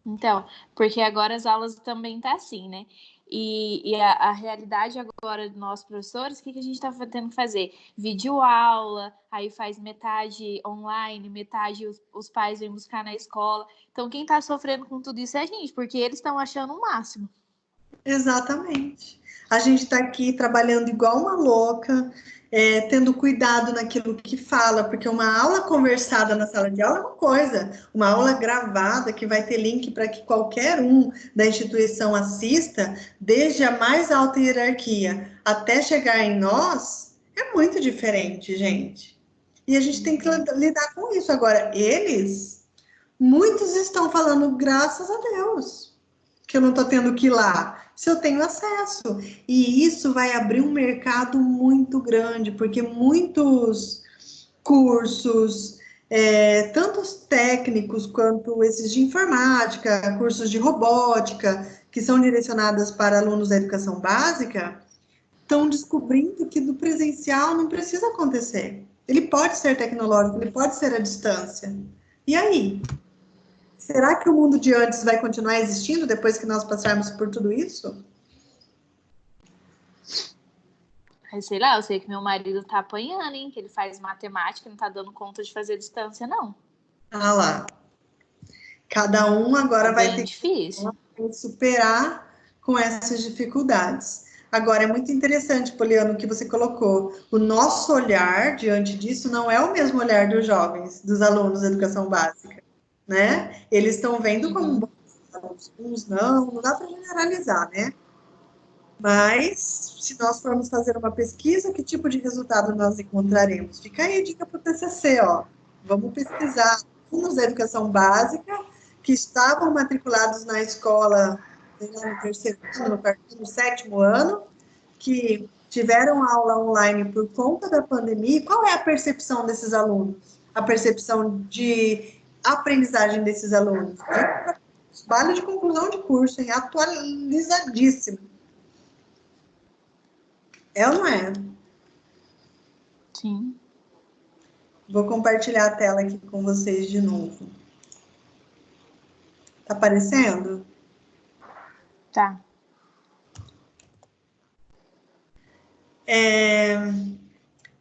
Então, porque agora as aulas também tá assim, né? E a realidade agora dos nossos professores, o que a gente tá tendo que fazer? Videoaula, aí faz metade online, metade os pais vêm buscar na escola. Então, quem tá sofrendo com tudo isso é a gente, porque eles estão achando o máximo. Exatamente. A gente está aqui trabalhando igual uma louca, tendo cuidado naquilo que fala, porque uma aula conversada na sala de aula é uma coisa, uma aula gravada que vai ter link para que qualquer um da instituição assista, desde a mais alta hierarquia até chegar em nós, é muito diferente, gente. E a gente tem que lidar com isso. Agora, eles, Muitos estão falando, graças a Deus, que eu não estou tendo que ir lá, se eu tenho acesso. E isso vai abrir um mercado muito grande, porque muitos cursos, tanto os técnicos quanto esses de informática, cursos de robótica, que são direcionados para alunos da educação básica, estão descobrindo que do presencial não precisa acontecer. Ele pode ser tecnológico, ele pode ser à distância. E aí? Será que o mundo de antes vai continuar existindo depois que nós passarmos por tudo isso? Sei lá, eu sei que meu marido tá apanhando, hein? Que ele faz matemática e não tá dando conta de fazer distância, não. Ah lá. Cada um agora Tá vai bem ter difícil. que superar com essas dificuldades. Agora, é muito interessante, Poliana, o que você colocou. O nosso olhar diante disso não é o mesmo olhar dos jovens, dos alunos da educação básica, né? Eles estão vendo como bons alunos, uns não dá para generalizar, né? Mas, se nós formos fazer uma pesquisa, que tipo de resultado nós encontraremos? Fica aí a dica para o TCC, ó. Vamos pesquisar alunos da educação básica que estavam matriculados na escola no terceiro ano, no quarto, no sétimo ano, que tiveram aula online por conta da pandemia. Qual é a percepção desses alunos? A percepção de aprendizagem desses alunos? Trabalho de conclusão de curso, hein? Atualizadíssimo. É ou não é? Sim. Vou compartilhar a tela aqui com vocês de novo. Tá aparecendo? Tá.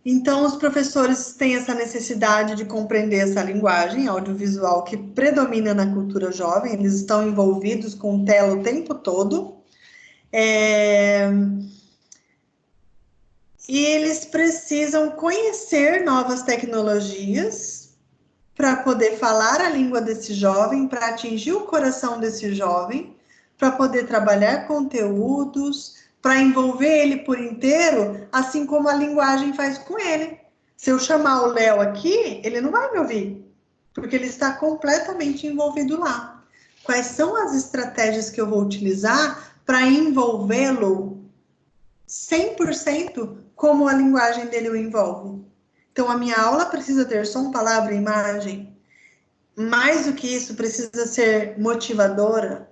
Então, os professores têm essa necessidade de compreender essa linguagem audiovisual que predomina na cultura jovem, eles estão envolvidos com tela o tempo todo. E eles precisam conhecer novas tecnologias para poder falar a língua desse jovem, para atingir o coração desse jovem, para poder trabalhar conteúdos, para envolver ele por inteiro, assim como a linguagem faz com ele. Se eu chamar o Léo aqui, ele não vai me ouvir, porque ele está completamente envolvido lá. Quais são as estratégias que eu vou utilizar para envolvê-lo 100% como a linguagem dele o envolve? Então, a minha aula precisa ter som, palavra e imagem. Mais do que isso, precisa ser motivadora.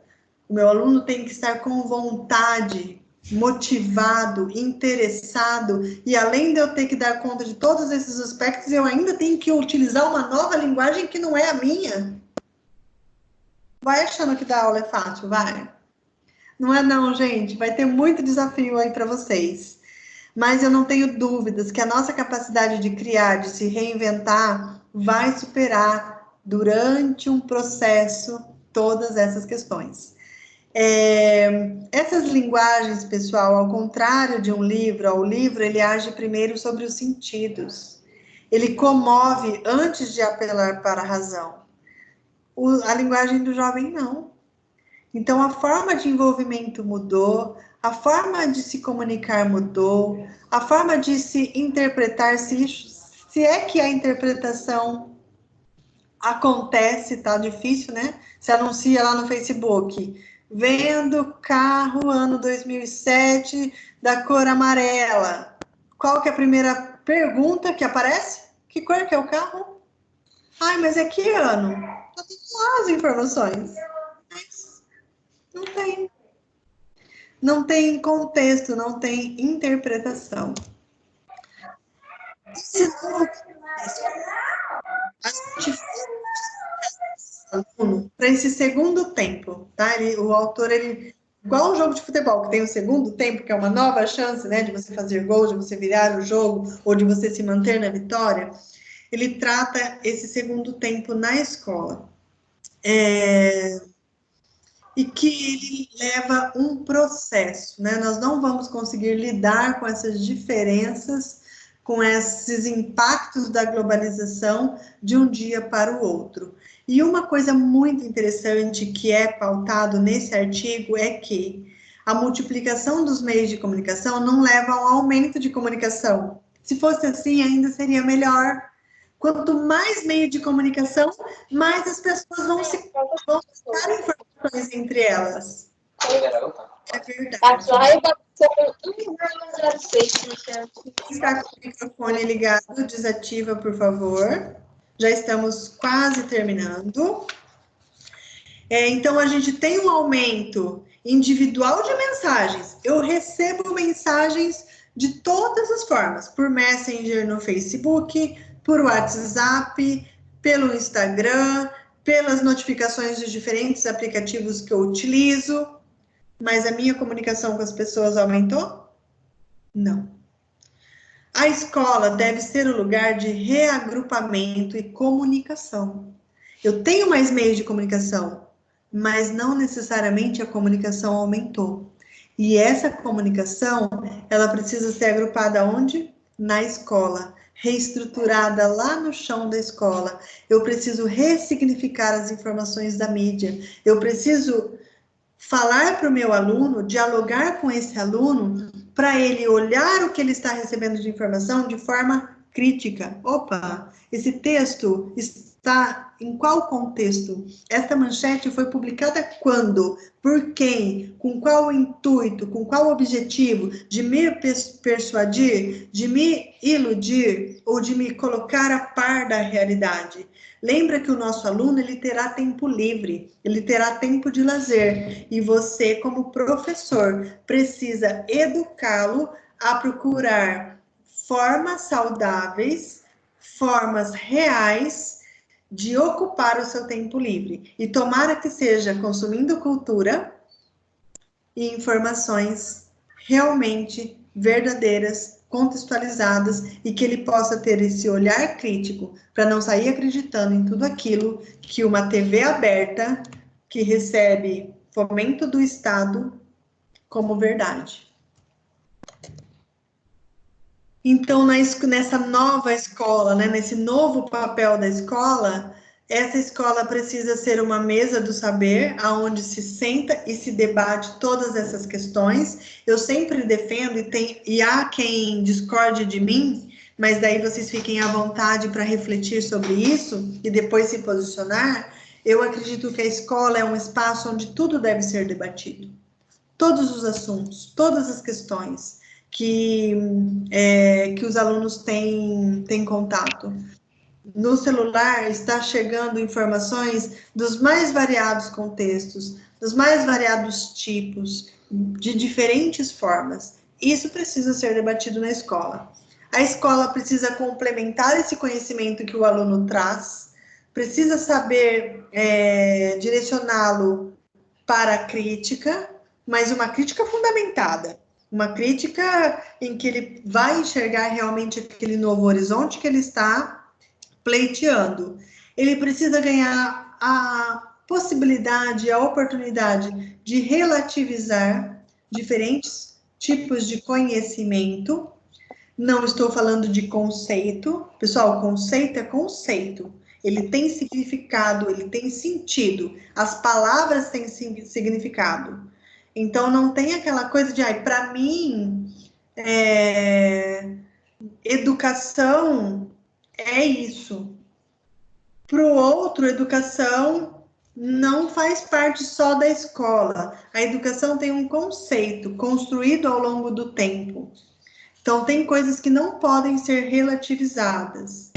O meu aluno tem que estar com vontade, motivado, interessado. E além de eu ter que dar conta de todos esses aspectos, eu ainda tenho que utilizar uma nova linguagem que não é a minha. Vai achando que dar aula é fácil, vai. Não é não, gente. Vai ter muito desafio aí para vocês. Mas eu não tenho dúvidas que a nossa capacidade de criar, de se reinventar, vai superar durante um processo todas essas questões. Essas linguagens, pessoal, ao contrário de um livro, o livro ele age primeiro sobre os sentidos. Ele comove antes de apelar para a razão. A linguagem do jovem não. Então, a forma de envolvimento mudou, a forma de se comunicar mudou, a forma de se interpretar, se é que a interpretação acontece, tá difícil, né? Se anuncia lá no Facebook, vendo carro ano 2007 da cor amarela. Qual que é a primeira pergunta que aparece? Que cor que é o carro? Ai, mas é que ano? Só tem lá as informações. Não tem. Não tem contexto, não tem interpretação. Para esse segundo tempo, tá? O autor, igual o jogo de futebol, que tem o segundo tempo, que é uma nova chance, né, de você fazer gol, de você virar o jogo, ou de você se manter na vitória, ele trata esse segundo tempo na escola. E que ele leva um processo, né? Nós não vamos conseguir lidar com essas diferenças, com esses impactos da globalização de um dia para o outro. E uma coisa muito interessante que é pautado nesse artigo é que a multiplicação dos meios de comunicação não leva a um aumento de comunicação. Se fosse assim, ainda seria melhor, Quanto mais meio de comunicação, mais as pessoas vão buscar informações entre elas. É verdade. Está com o microfone ligado, desativa, por favor. Já estamos quase terminando. Então, a gente tem um aumento individual de mensagens. Eu recebo mensagens de todas as formas, por Messenger no Facebook, por WhatsApp, pelo Instagram, pelas notificações dos diferentes aplicativos que eu utilizo. Mas a minha comunicação com as pessoas aumentou? Não. A escola deve ser o lugar de reagrupamento e comunicação. Eu tenho mais meios de comunicação, mas não necessariamente a comunicação aumentou. E essa comunicação, ela precisa ser agrupada onde? Na escola, reestruturada lá no chão da escola. Eu preciso ressignificar as informações da mídia. Eu preciso falar para o meu aluno, dialogar com esse aluno, para ele olhar o que ele está recebendo de informação de forma crítica. Opa, esse texto está em qual contexto? Esta manchete foi publicada quando? Por quem? Com qual intuito? Com qual objetivo? De me persuadir? De me iludir? Ou de me colocar a par da realidade? Lembra que o nosso aluno, ele terá tempo livre, ele terá tempo de lazer, e você, como professor, precisa educá-lo a procurar formas saudáveis, formas reais de ocupar o seu tempo livre. E tomara que seja consumindo cultura e informações realmente verdadeiras, contextualizadas, e que ele possa ter esse olhar crítico para não sair acreditando em tudo aquilo que uma TV aberta, que recebe fomento do Estado, como verdade. Então, nessa nova escola, né, nesse novo papel da escola, essa escola precisa ser uma mesa do saber, aonde se senta e se debate todas essas questões. Eu sempre defendo, e há quem discorde de mim, mas daí vocês fiquem à vontade para refletir sobre isso e depois se posicionar. Eu acredito que a escola é um espaço onde tudo deve ser debatido. Todos os assuntos, todas as questões que os alunos têm contato. No celular está chegando informações dos mais variados contextos, dos mais variados tipos, de diferentes formas. Isso precisa ser debatido na escola. A escola precisa complementar esse conhecimento que o aluno traz, precisa saber direcioná-lo para a crítica, mas uma crítica fundamentada. Uma crítica em que ele vai enxergar realmente aquele novo horizonte que ele está pleiteando. Ele precisa ganhar a possibilidade, a oportunidade de relativizar diferentes tipos de conhecimento. Não estou falando de conceito. Pessoal, conceito é conceito. Ele tem significado, ele tem sentido. As palavras têm significado. Então, não tem aquela coisa de, para mim, educação é isso. Para o outro, educação não faz parte só da escola. A educação tem um conceito construído ao longo do tempo. Então, tem coisas que não podem ser relativizadas.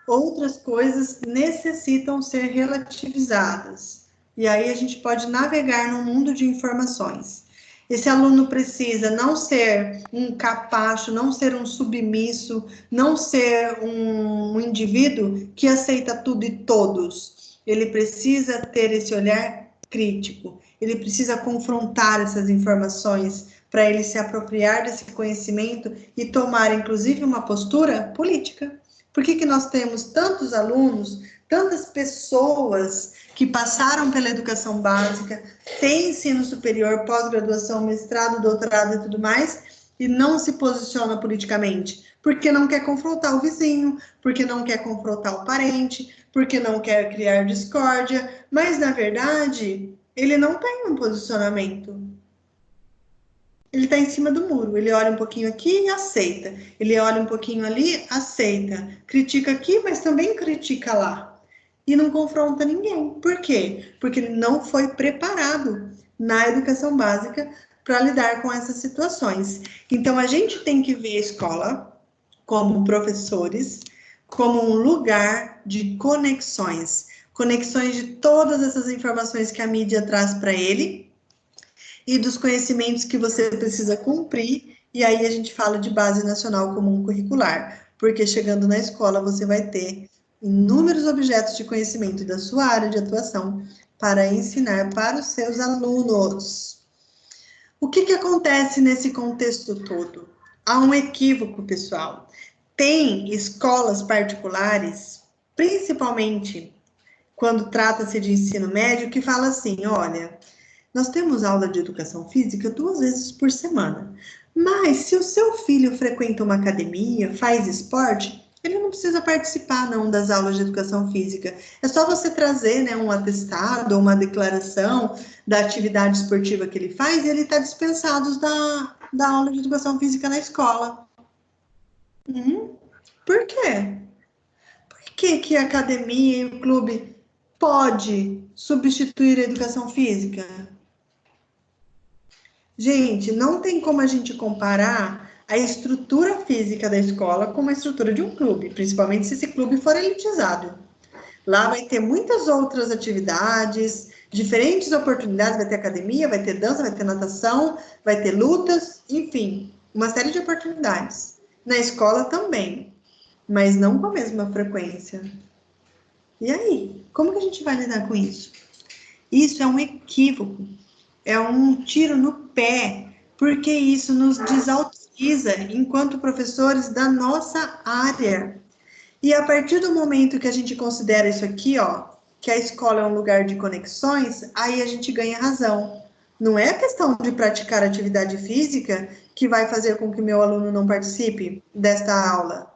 Outras coisas necessitam ser relativizadas. E aí a gente pode navegar num mundo de informações. Esse aluno precisa não ser um capacho, não ser um submisso, não ser um indivíduo que aceita tudo e todos. Ele precisa ter esse olhar crítico. Ele precisa confrontar essas informações para ele se apropriar desse conhecimento e tomar, inclusive, uma postura política. Por que nós temos tantos alunos, tantas pessoas que passaram pela educação básica, têm ensino superior, pós-graduação, mestrado, doutorado e tudo mais, e não se posiciona politicamente? Porque não quer confrontar o vizinho, porque não quer confrontar o parente, porque não quer criar discórdia, mas, na verdade, ele não tem um posicionamento. Ele está em cima do muro. Ele olha um pouquinho aqui e aceita. Ele olha um pouquinho ali, aceita. Critica aqui, mas também critica lá. E não confronta ninguém. Por quê? Porque ele não foi preparado na educação básica para lidar com essas situações. Então, a gente tem que ver a escola como professores, como um lugar de conexões. Conexões de todas essas informações que a mídia traz para ele e dos conhecimentos que você precisa cumprir. E aí a gente fala de base nacional comum curricular, porque chegando na escola você vai ter inúmeros objetos de conhecimento da sua área de atuação para ensinar para os seus alunos. O que acontece nesse contexto todo? Há um equívoco, pessoal. Tem escolas particulares, principalmente quando trata-se de ensino médio, que fala assim, olha, nós temos aula de educação física 2 vezes por semana, mas se o seu filho frequenta uma academia, faz esporte, ele não precisa participar, não, das aulas de educação física. É só você trazer, né, um atestado ou uma declaração da atividade esportiva que ele faz e ele está dispensado da aula de educação física na escola. Por quê? Por que a academia e o clube pode substituir a educação física? Gente, não tem como a gente comparar a estrutura física da escola com a estrutura de um clube, principalmente se esse clube for elitizado. Lá vai ter muitas outras atividades, diferentes oportunidades, vai ter academia, vai ter dança, vai ter natação, vai ter lutas, enfim, uma série de oportunidades. Na escola também, mas não com a mesma frequência. E aí, como que a gente vai lidar com isso? Isso é um equívoco, é um tiro no pé, porque isso nos desautoriza enquanto professores da nossa área. E a partir do momento que a gente considera isso aqui, ó, que a escola é um lugar de conexões, aí a gente ganha razão. Não é a questão de praticar atividade física que vai fazer com que meu aluno não participe desta aula.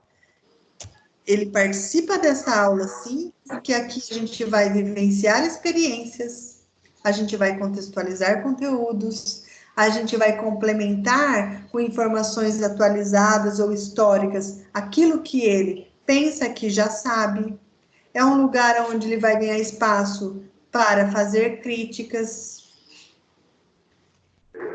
Ele participa dessa aula, sim, porque aqui a gente vai vivenciar experiências, a gente vai contextualizar conteúdos, a gente vai complementar com informações atualizadas ou históricas aquilo que ele pensa que já sabe. É um lugar onde ele vai ganhar espaço para fazer críticas.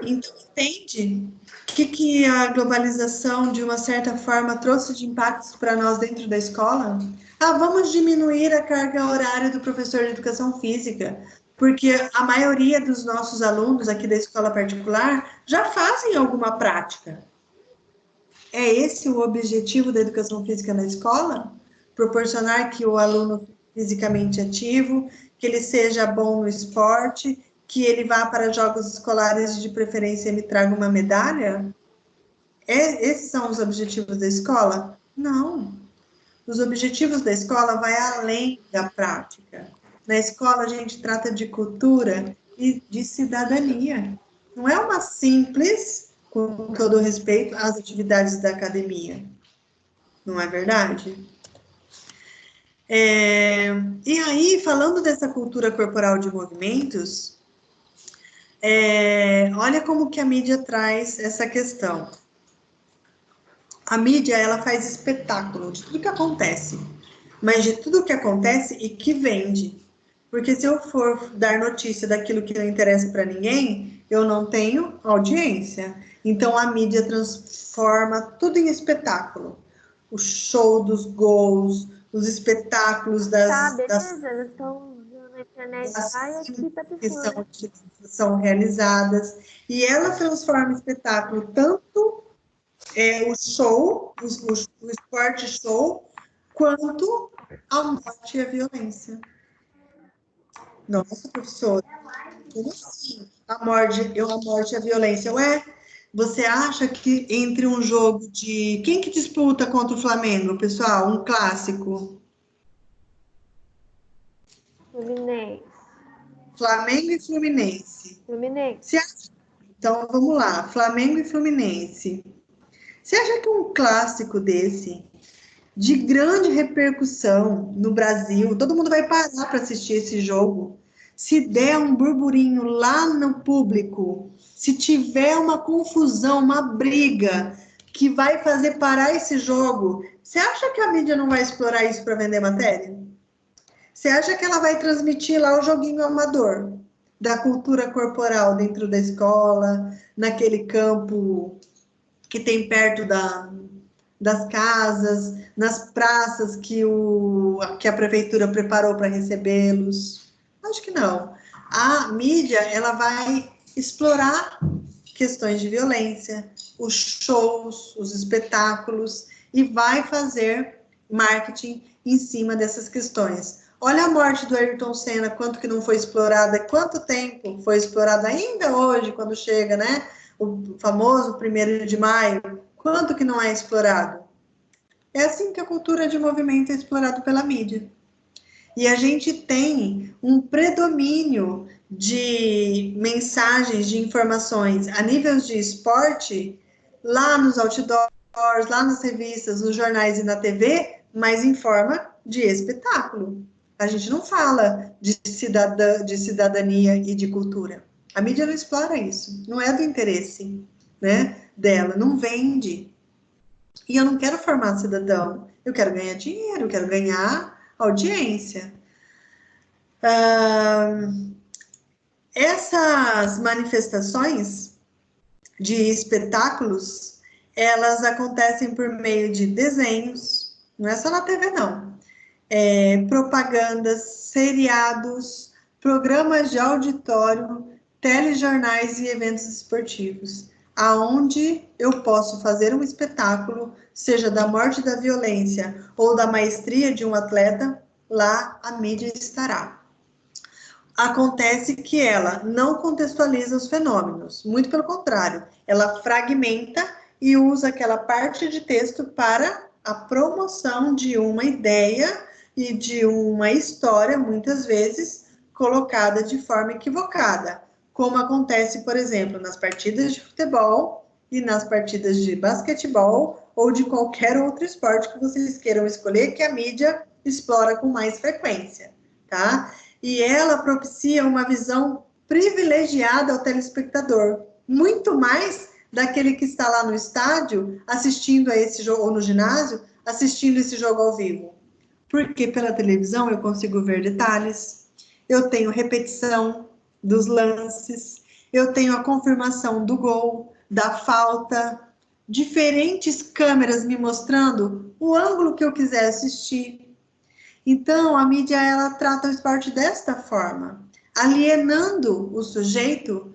Então, entende o que a globalização, de uma certa forma, trouxe de impactos para nós dentro da escola? Vamos diminuir a carga horária do professor de educação física, porque a maioria dos nossos alunos aqui da escola particular já fazem alguma prática. É esse o objetivo da educação física na escola? Proporcionar que o aluno fisicamente ativo, que ele seja bom no esporte, que ele vá para jogos escolares de preferência e me traga uma medalha? Esses são os objetivos da escola? Não. Os objetivos da escola vai além da prática. Na escola a gente trata de cultura e de cidadania. Não é uma simples, com todo respeito, às atividades da academia. Não é verdade? E aí, falando dessa cultura corporal de movimentos, olha como que a mídia traz essa questão. A mídia, ela faz espetáculo de tudo que acontece, mas de tudo que acontece e que vende. Porque se eu for dar notícia daquilo que não interessa para ninguém, eu não tenho audiência. Então, a mídia transforma tudo em espetáculo. O show dos gols, os espetáculos beleza, estão na internet que são realizadas. E ela transforma em espetáculo tanto o show, o esporte show, quanto a morte e a violência. Nossa, professora, como assim? A morte e a violência? Ué, você acha que entre um jogo de... Quem que disputa contra o Flamengo, pessoal? Um clássico. Fluminense. Flamengo e Fluminense. Fluminense. Então, vamos lá. Flamengo e Fluminense. Você acha que um clássico desse, de grande repercussão no Brasil, todo mundo vai parar para assistir esse jogo, se der um burburinho lá no público, se tiver uma confusão, uma briga que vai fazer parar esse jogo, você acha que a mídia não vai explorar isso para vender matéria? Você acha que ela vai transmitir lá o joguinho amador da cultura corporal dentro da escola, naquele campo que tem perto das casas, nas praças que a prefeitura preparou para recebê-los? Acho que não. A mídia, ela vai explorar questões de violência, os shows, os espetáculos, e vai fazer marketing em cima dessas questões. Olha a morte do Ayrton Senna, quanto que não foi explorada, quanto tempo foi explorada ainda hoje, quando chega, né? O famoso 1º de maio, quanto que não é explorado? É assim que a cultura de movimento é explorada pela mídia. E a gente tem um predomínio de mensagens, de informações a nível de esporte, lá nos outdoors, lá nas revistas, nos jornais e na TV, mas em forma de espetáculo. A gente não fala de cidadania e de cultura. A mídia não explora isso, não é do interesse, né, dela, não vende. E eu não quero formar cidadão, eu quero ganhar dinheiro, eu quero ganhar audiência. Essas manifestações de espetáculos, elas acontecem por meio de desenhos, não é só na TV, não. Propagandas, seriados, programas de auditório, telejornais e eventos esportivos, aonde eu posso fazer um espetáculo, seja da morte, da violência ou da maestria de um atleta, lá a mídia estará. Acontece que ela não contextualiza os fenômenos, muito pelo contrário, ela fragmenta e usa aquela parte de texto para a promoção de uma ideia e de uma história, muitas vezes, colocada de forma equivocada, como acontece, por exemplo, nas partidas de futebol e nas partidas de basquetebol ou de qualquer outro esporte que vocês queiram escolher, que a mídia explora com mais frequência, tá? E ela propicia uma visão privilegiada ao telespectador, muito mais daquele que está lá no estádio assistindo a esse jogo, ou no ginásio, assistindo esse jogo ao vivo. Porque pela televisão eu consigo ver detalhes, eu tenho repetição dos lances, eu tenho a confirmação do gol, da falta, diferentes câmeras me mostrando o ângulo que eu quiser assistir. Então, a mídia, ela trata o esporte desta forma, alienando o sujeito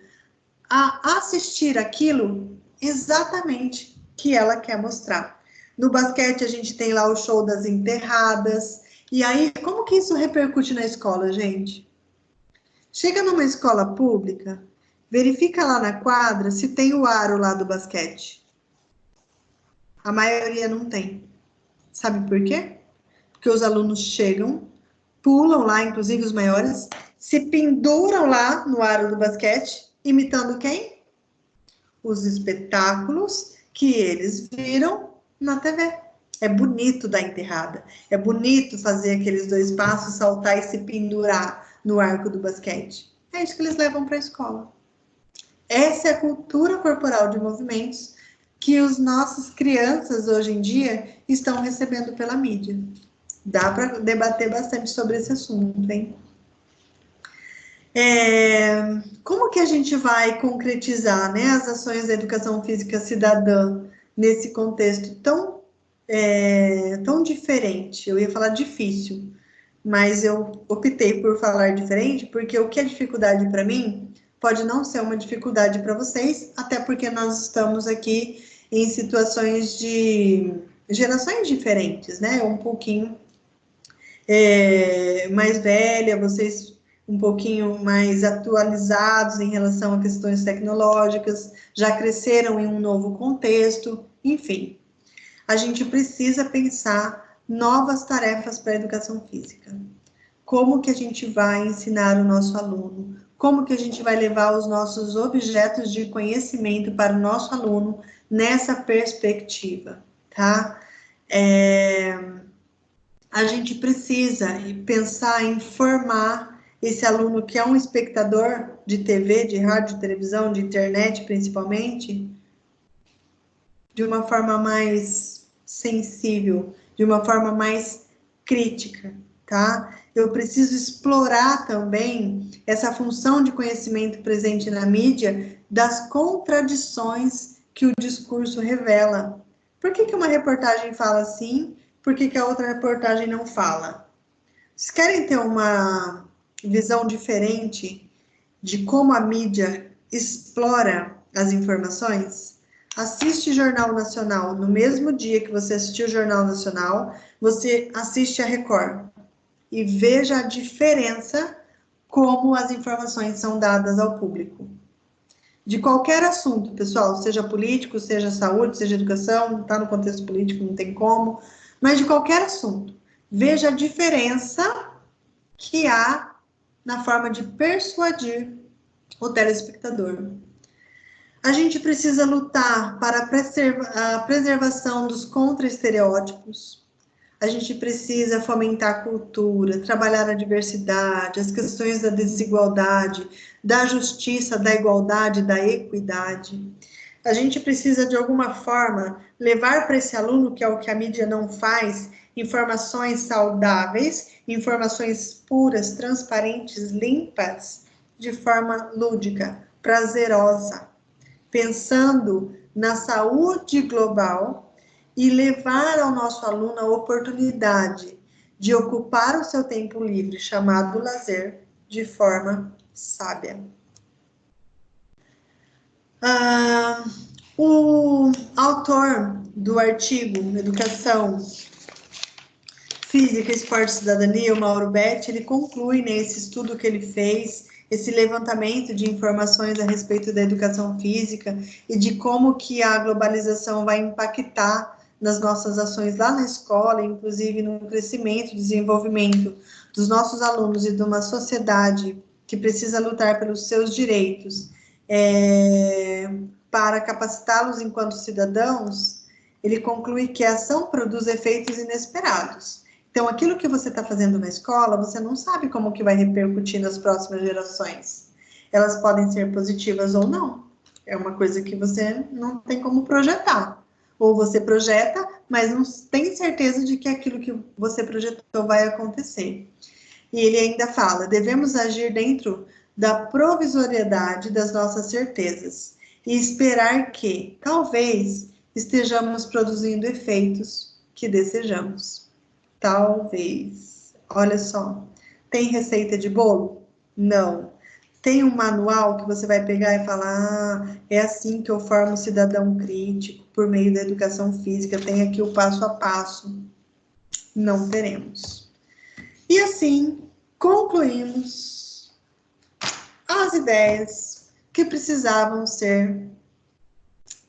a assistir aquilo exatamente que ela quer mostrar. No basquete, a gente tem lá o show das enterradas. E aí, como que isso repercute na escola, gente? Chega numa escola pública, verifica lá na quadra se tem o aro lá do basquete. A maioria não tem. Sabe por quê? Porque os alunos chegam, pulam lá, inclusive os maiores, se penduram lá no aro do basquete, imitando quem? Os espetáculos que eles viram na TV. É bonito dar enterrada, é bonito fazer aqueles 2 passos, saltar e se pendurar no arco do basquete. É isso que eles levam para a escola. Essa é a cultura corporal de movimentos que as nossas crianças hoje em dia estão recebendo pela mídia. Dá para debater bastante sobre esse assunto, hein? Como que a gente vai concretizar, né, as ações da educação física cidadã nesse contexto tão diferente? Eu ia falar difícil, mas eu optei por falar diferente, porque o que é dificuldade para mim pode não ser uma dificuldade para vocês, até porque nós estamos aqui em situações de gerações diferentes, né? Um pouquinho mais velha, vocês um pouquinho mais atualizados em relação a questões tecnológicas, já cresceram em um novo contexto, enfim. A gente precisa pensar novas tarefas para a educação física. Como que a gente vai ensinar o nosso aluno? Como que a gente vai levar os nossos objetos de conhecimento para o nosso aluno nessa perspectiva, tá? A gente precisa pensar em formar esse aluno que é um espectador de TV, de rádio, de televisão, de internet, principalmente, de uma forma mais sensível, de uma forma mais crítica, tá? Eu preciso explorar também essa função de conhecimento presente na mídia das contradições que o discurso revela. Por que uma reportagem fala assim? Por que a outra reportagem não fala? Vocês querem ter uma visão diferente de como a mídia explora as informações? Assiste Jornal Nacional. No mesmo dia que você assistiu o Jornal Nacional, você assiste a Record. E veja a diferença como as informações são dadas ao público. De qualquer assunto, pessoal, seja político, seja saúde, seja educação, está no contexto político, não tem como, mas de qualquer assunto. Veja a diferença que há na forma de persuadir o telespectador. A gente precisa lutar para a preservação dos contra-estereótipos. A gente precisa fomentar a cultura, trabalhar a diversidade, as questões da desigualdade, da justiça, da igualdade, da equidade. A gente precisa, de alguma forma, levar para esse aluno, que é o que a mídia não faz, informações saudáveis, informações puras, transparentes, limpas, de forma lúdica, prazerosa, pensando na saúde global e levar ao nosso aluno a oportunidade de ocupar o seu tempo livre, chamado lazer, de forma sábia. O autor do artigo Educação Física, Esporte e Cidadania, o Mauro Betti, ele conclui nesse estudo que ele fez, esse levantamento de informações a respeito da educação física e de como que a globalização vai impactar nas nossas ações lá na escola, inclusive no crescimento e desenvolvimento dos nossos alunos e de uma sociedade que precisa lutar pelos seus direitos, para capacitá-los enquanto cidadãos. Ele conclui que a ação produz efeitos inesperados. Então, aquilo que você está fazendo na escola, você não sabe como que vai repercutir nas próximas gerações. Elas podem ser positivas ou não. É uma coisa que você não tem como projetar. Ou você projeta, mas não tem certeza de que aquilo que você projetou vai acontecer. E ele ainda fala, devemos agir dentro da provisoriedade das nossas certezas e esperar que, talvez, estejamos produzindo efeitos que desejamos. Talvez. Olha só, tem receita de bolo? Não. Tem um manual que você vai pegar e falar, é assim que eu formo um cidadão crítico, por meio da educação física, tem aqui o passo a passo. Não teremos. E assim, concluímos as ideias que precisavam ser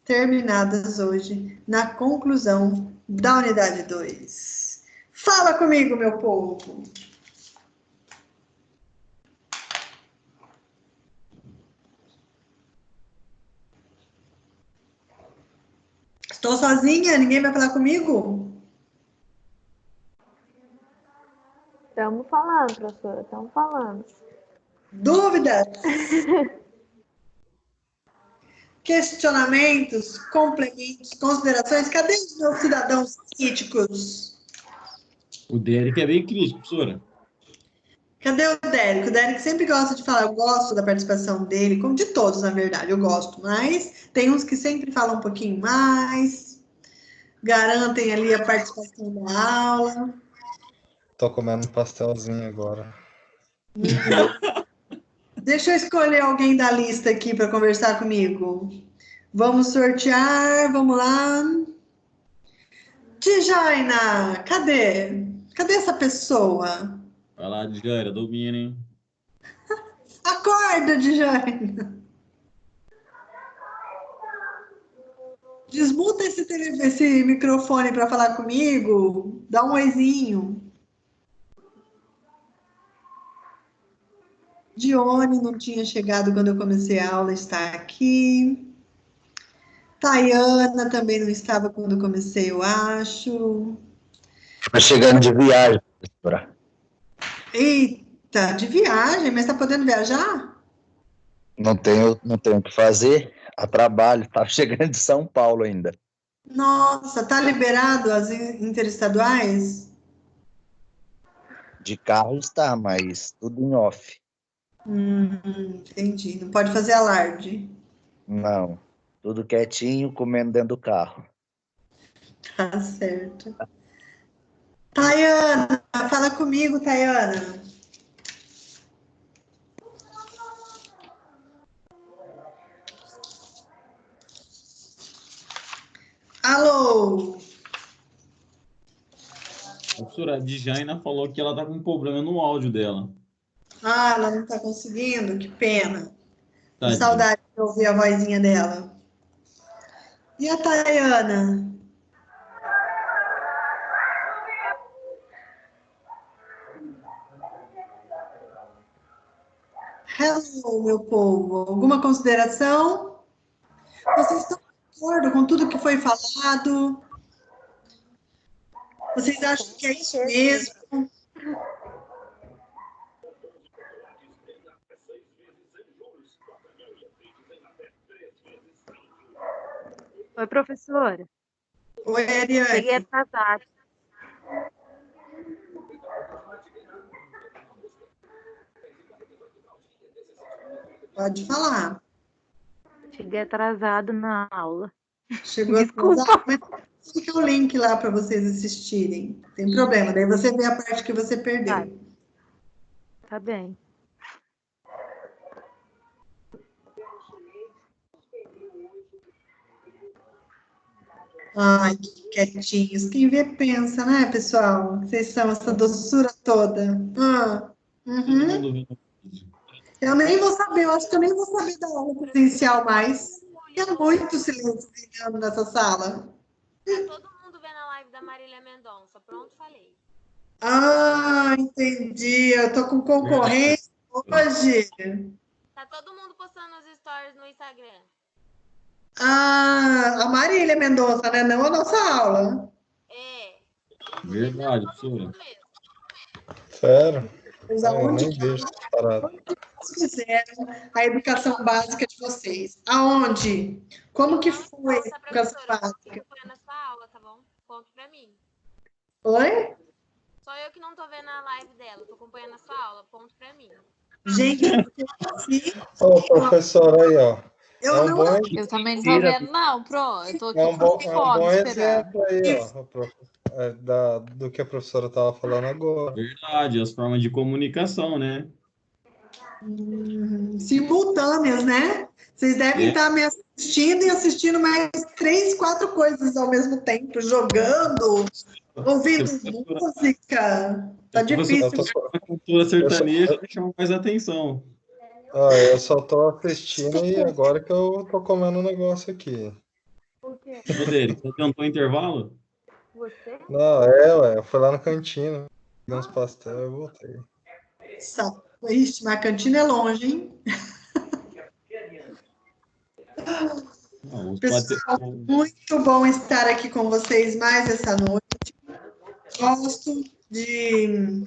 terminadas hoje na conclusão da unidade 2. Fala comigo, meu povo! Estou sozinha? Ninguém vai falar comigo? Estamos falando, professora, estamos falando. Dúvidas? Questionamentos, complementos, considerações? Cadê os meus cidadãos críticos? O Derek é bem crítico, professora. Cadê o Derek? O Derek sempre gosta de falar, eu gosto da participação dele, como de todos, na verdade, eu gosto, mas tem uns que sempre falam um pouquinho mais, garantem ali a participação da aula. Tô comendo um pastelzinho agora. Deixa eu escolher alguém da lista aqui para conversar comigo. Vamos sortear, vamos lá. Djaina, cadê? Cadê essa pessoa? Vai lá, Djaina, domina, hein? Acorda, Djaina. Desmuta esse microfone para falar comigo. Dá um oizinho. Dione não tinha chegado quando eu comecei a aula, está aqui. Tayana também não estava quando eu comecei, eu acho. Está chegando de viagem, professora. Eita, Tá de viagem, mas tá podendo viajar? Não tenho o que fazer. A trabalho. Tá chegando de São Paulo ainda. Nossa, tá liberado as interestaduais? De carro está, mas tudo em off. Entendi. Não pode fazer alarde. Não. Tudo quietinho, comendo dentro do carro. Tá certo. Tayana, fala comigo, Tayana. Alô? Professora, a Djaina falou que ela tá com um problema no áudio dela. Ah, ela não tá conseguindo? Que pena. Com Tadinha. saudade de ouvir a vozinha dela. E a Tayana? Hello, meu povo. Alguma consideração? Vocês estão de acordo com tudo que foi falado? Vocês acham que é isso mesmo? Oi, professora. Oi, Ariane. Cheguei atrasada. Pode falar. Cheguei atrasado na aula. Chegou Desculpa. atrasado, mas fica o link lá para vocês assistirem. Tem problema, daí você vê a parte que você perdeu. Tá bem. Ai, que quietinhos. Quem vê pensa, né, pessoal? Vocês são essa doçura toda. Todo mundo vendo. Eu nem vou saber, eu acho que eu nem vou saber da aula presencial mais. Tem muito silêncio reinando nessa sala. Todo mundo vendo a live da Marília Mendonça. Pronto, falei. Ah, entendi. Eu tô com concorrência hoje. Tá todo mundo postando os stories no Instagram. Ah, a Marília Mendonça, né? Não a nossa aula. Verdade, professora. Sério? Mas Eu aonde nem que vejo essa parada. vocês fizeram a educação básica de vocês? Aonde? Como que foi a educação básica? Tô acompanhando a sua aula, tá bom? Conta pra mim. Oi? Só eu que não tô vendo a live dela. Tô acompanhando a sua aula. Ponto pra mim. Gente, Ô, professor, aí, ó. Eu também não tô vendo, não, pro. Eu tô aqui É um bom esperando. exemplo aí, ó, do que a professora estava falando agora. Verdade, as formas de comunicação, né? Simultâneas, né? Vocês devem estar me assistindo e assistindo mais 3, 4 coisas ao mesmo tempo, jogando, ouvindo música. Tá difícil. A cultura sertaneja chama mais atenção. Eu só tô assistindo e agora que eu tô comendo um negócio aqui. O quê? Rodrigo, você tentou intervalo? Você? Não, eu fui lá no cantinho, peguei uns pastel e voltei. Ixi, mas a cantina é longe, hein? Pessoal, muito bom estar aqui com vocês mais essa noite. Gosto de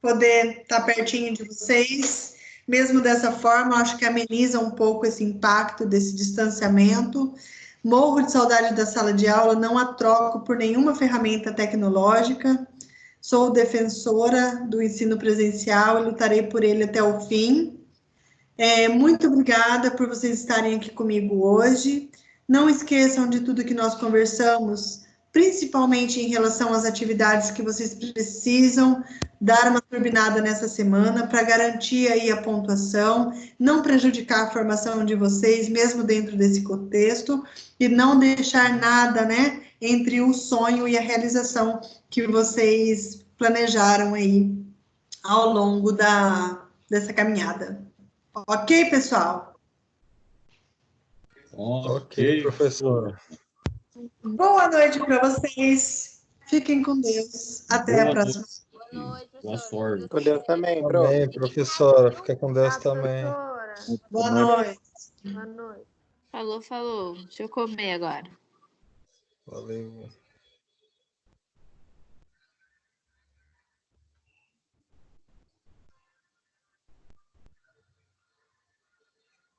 poder estar pertinho de vocês. Mesmo dessa forma, acho que ameniza um pouco esse impacto desse distanciamento. Morro de saudade da sala de aula, não a troco por nenhuma ferramenta tecnológica. Sou defensora do ensino presencial e lutarei por ele até o fim. Muito obrigada por vocês estarem aqui comigo hoje. Não esqueçam de tudo que nós conversamos, principalmente em relação às atividades que vocês precisam dar uma turbinada nessa semana para garantir aí a pontuação, não prejudicar a formação de vocês, mesmo dentro desse contexto, e não deixar nada, né, entre o sonho e a realização que vocês planejaram aí ao longo dessa caminhada. Ok, pessoal? Ok, professor. Boa noite para vocês. Fiquem com Deus. Até a próxima. Boa sorte. Com Deus também, bro. Amém, professora. Fica com Deus também. Boa noite. Boa noite. Falou. Deixa eu comer agora. Valeu.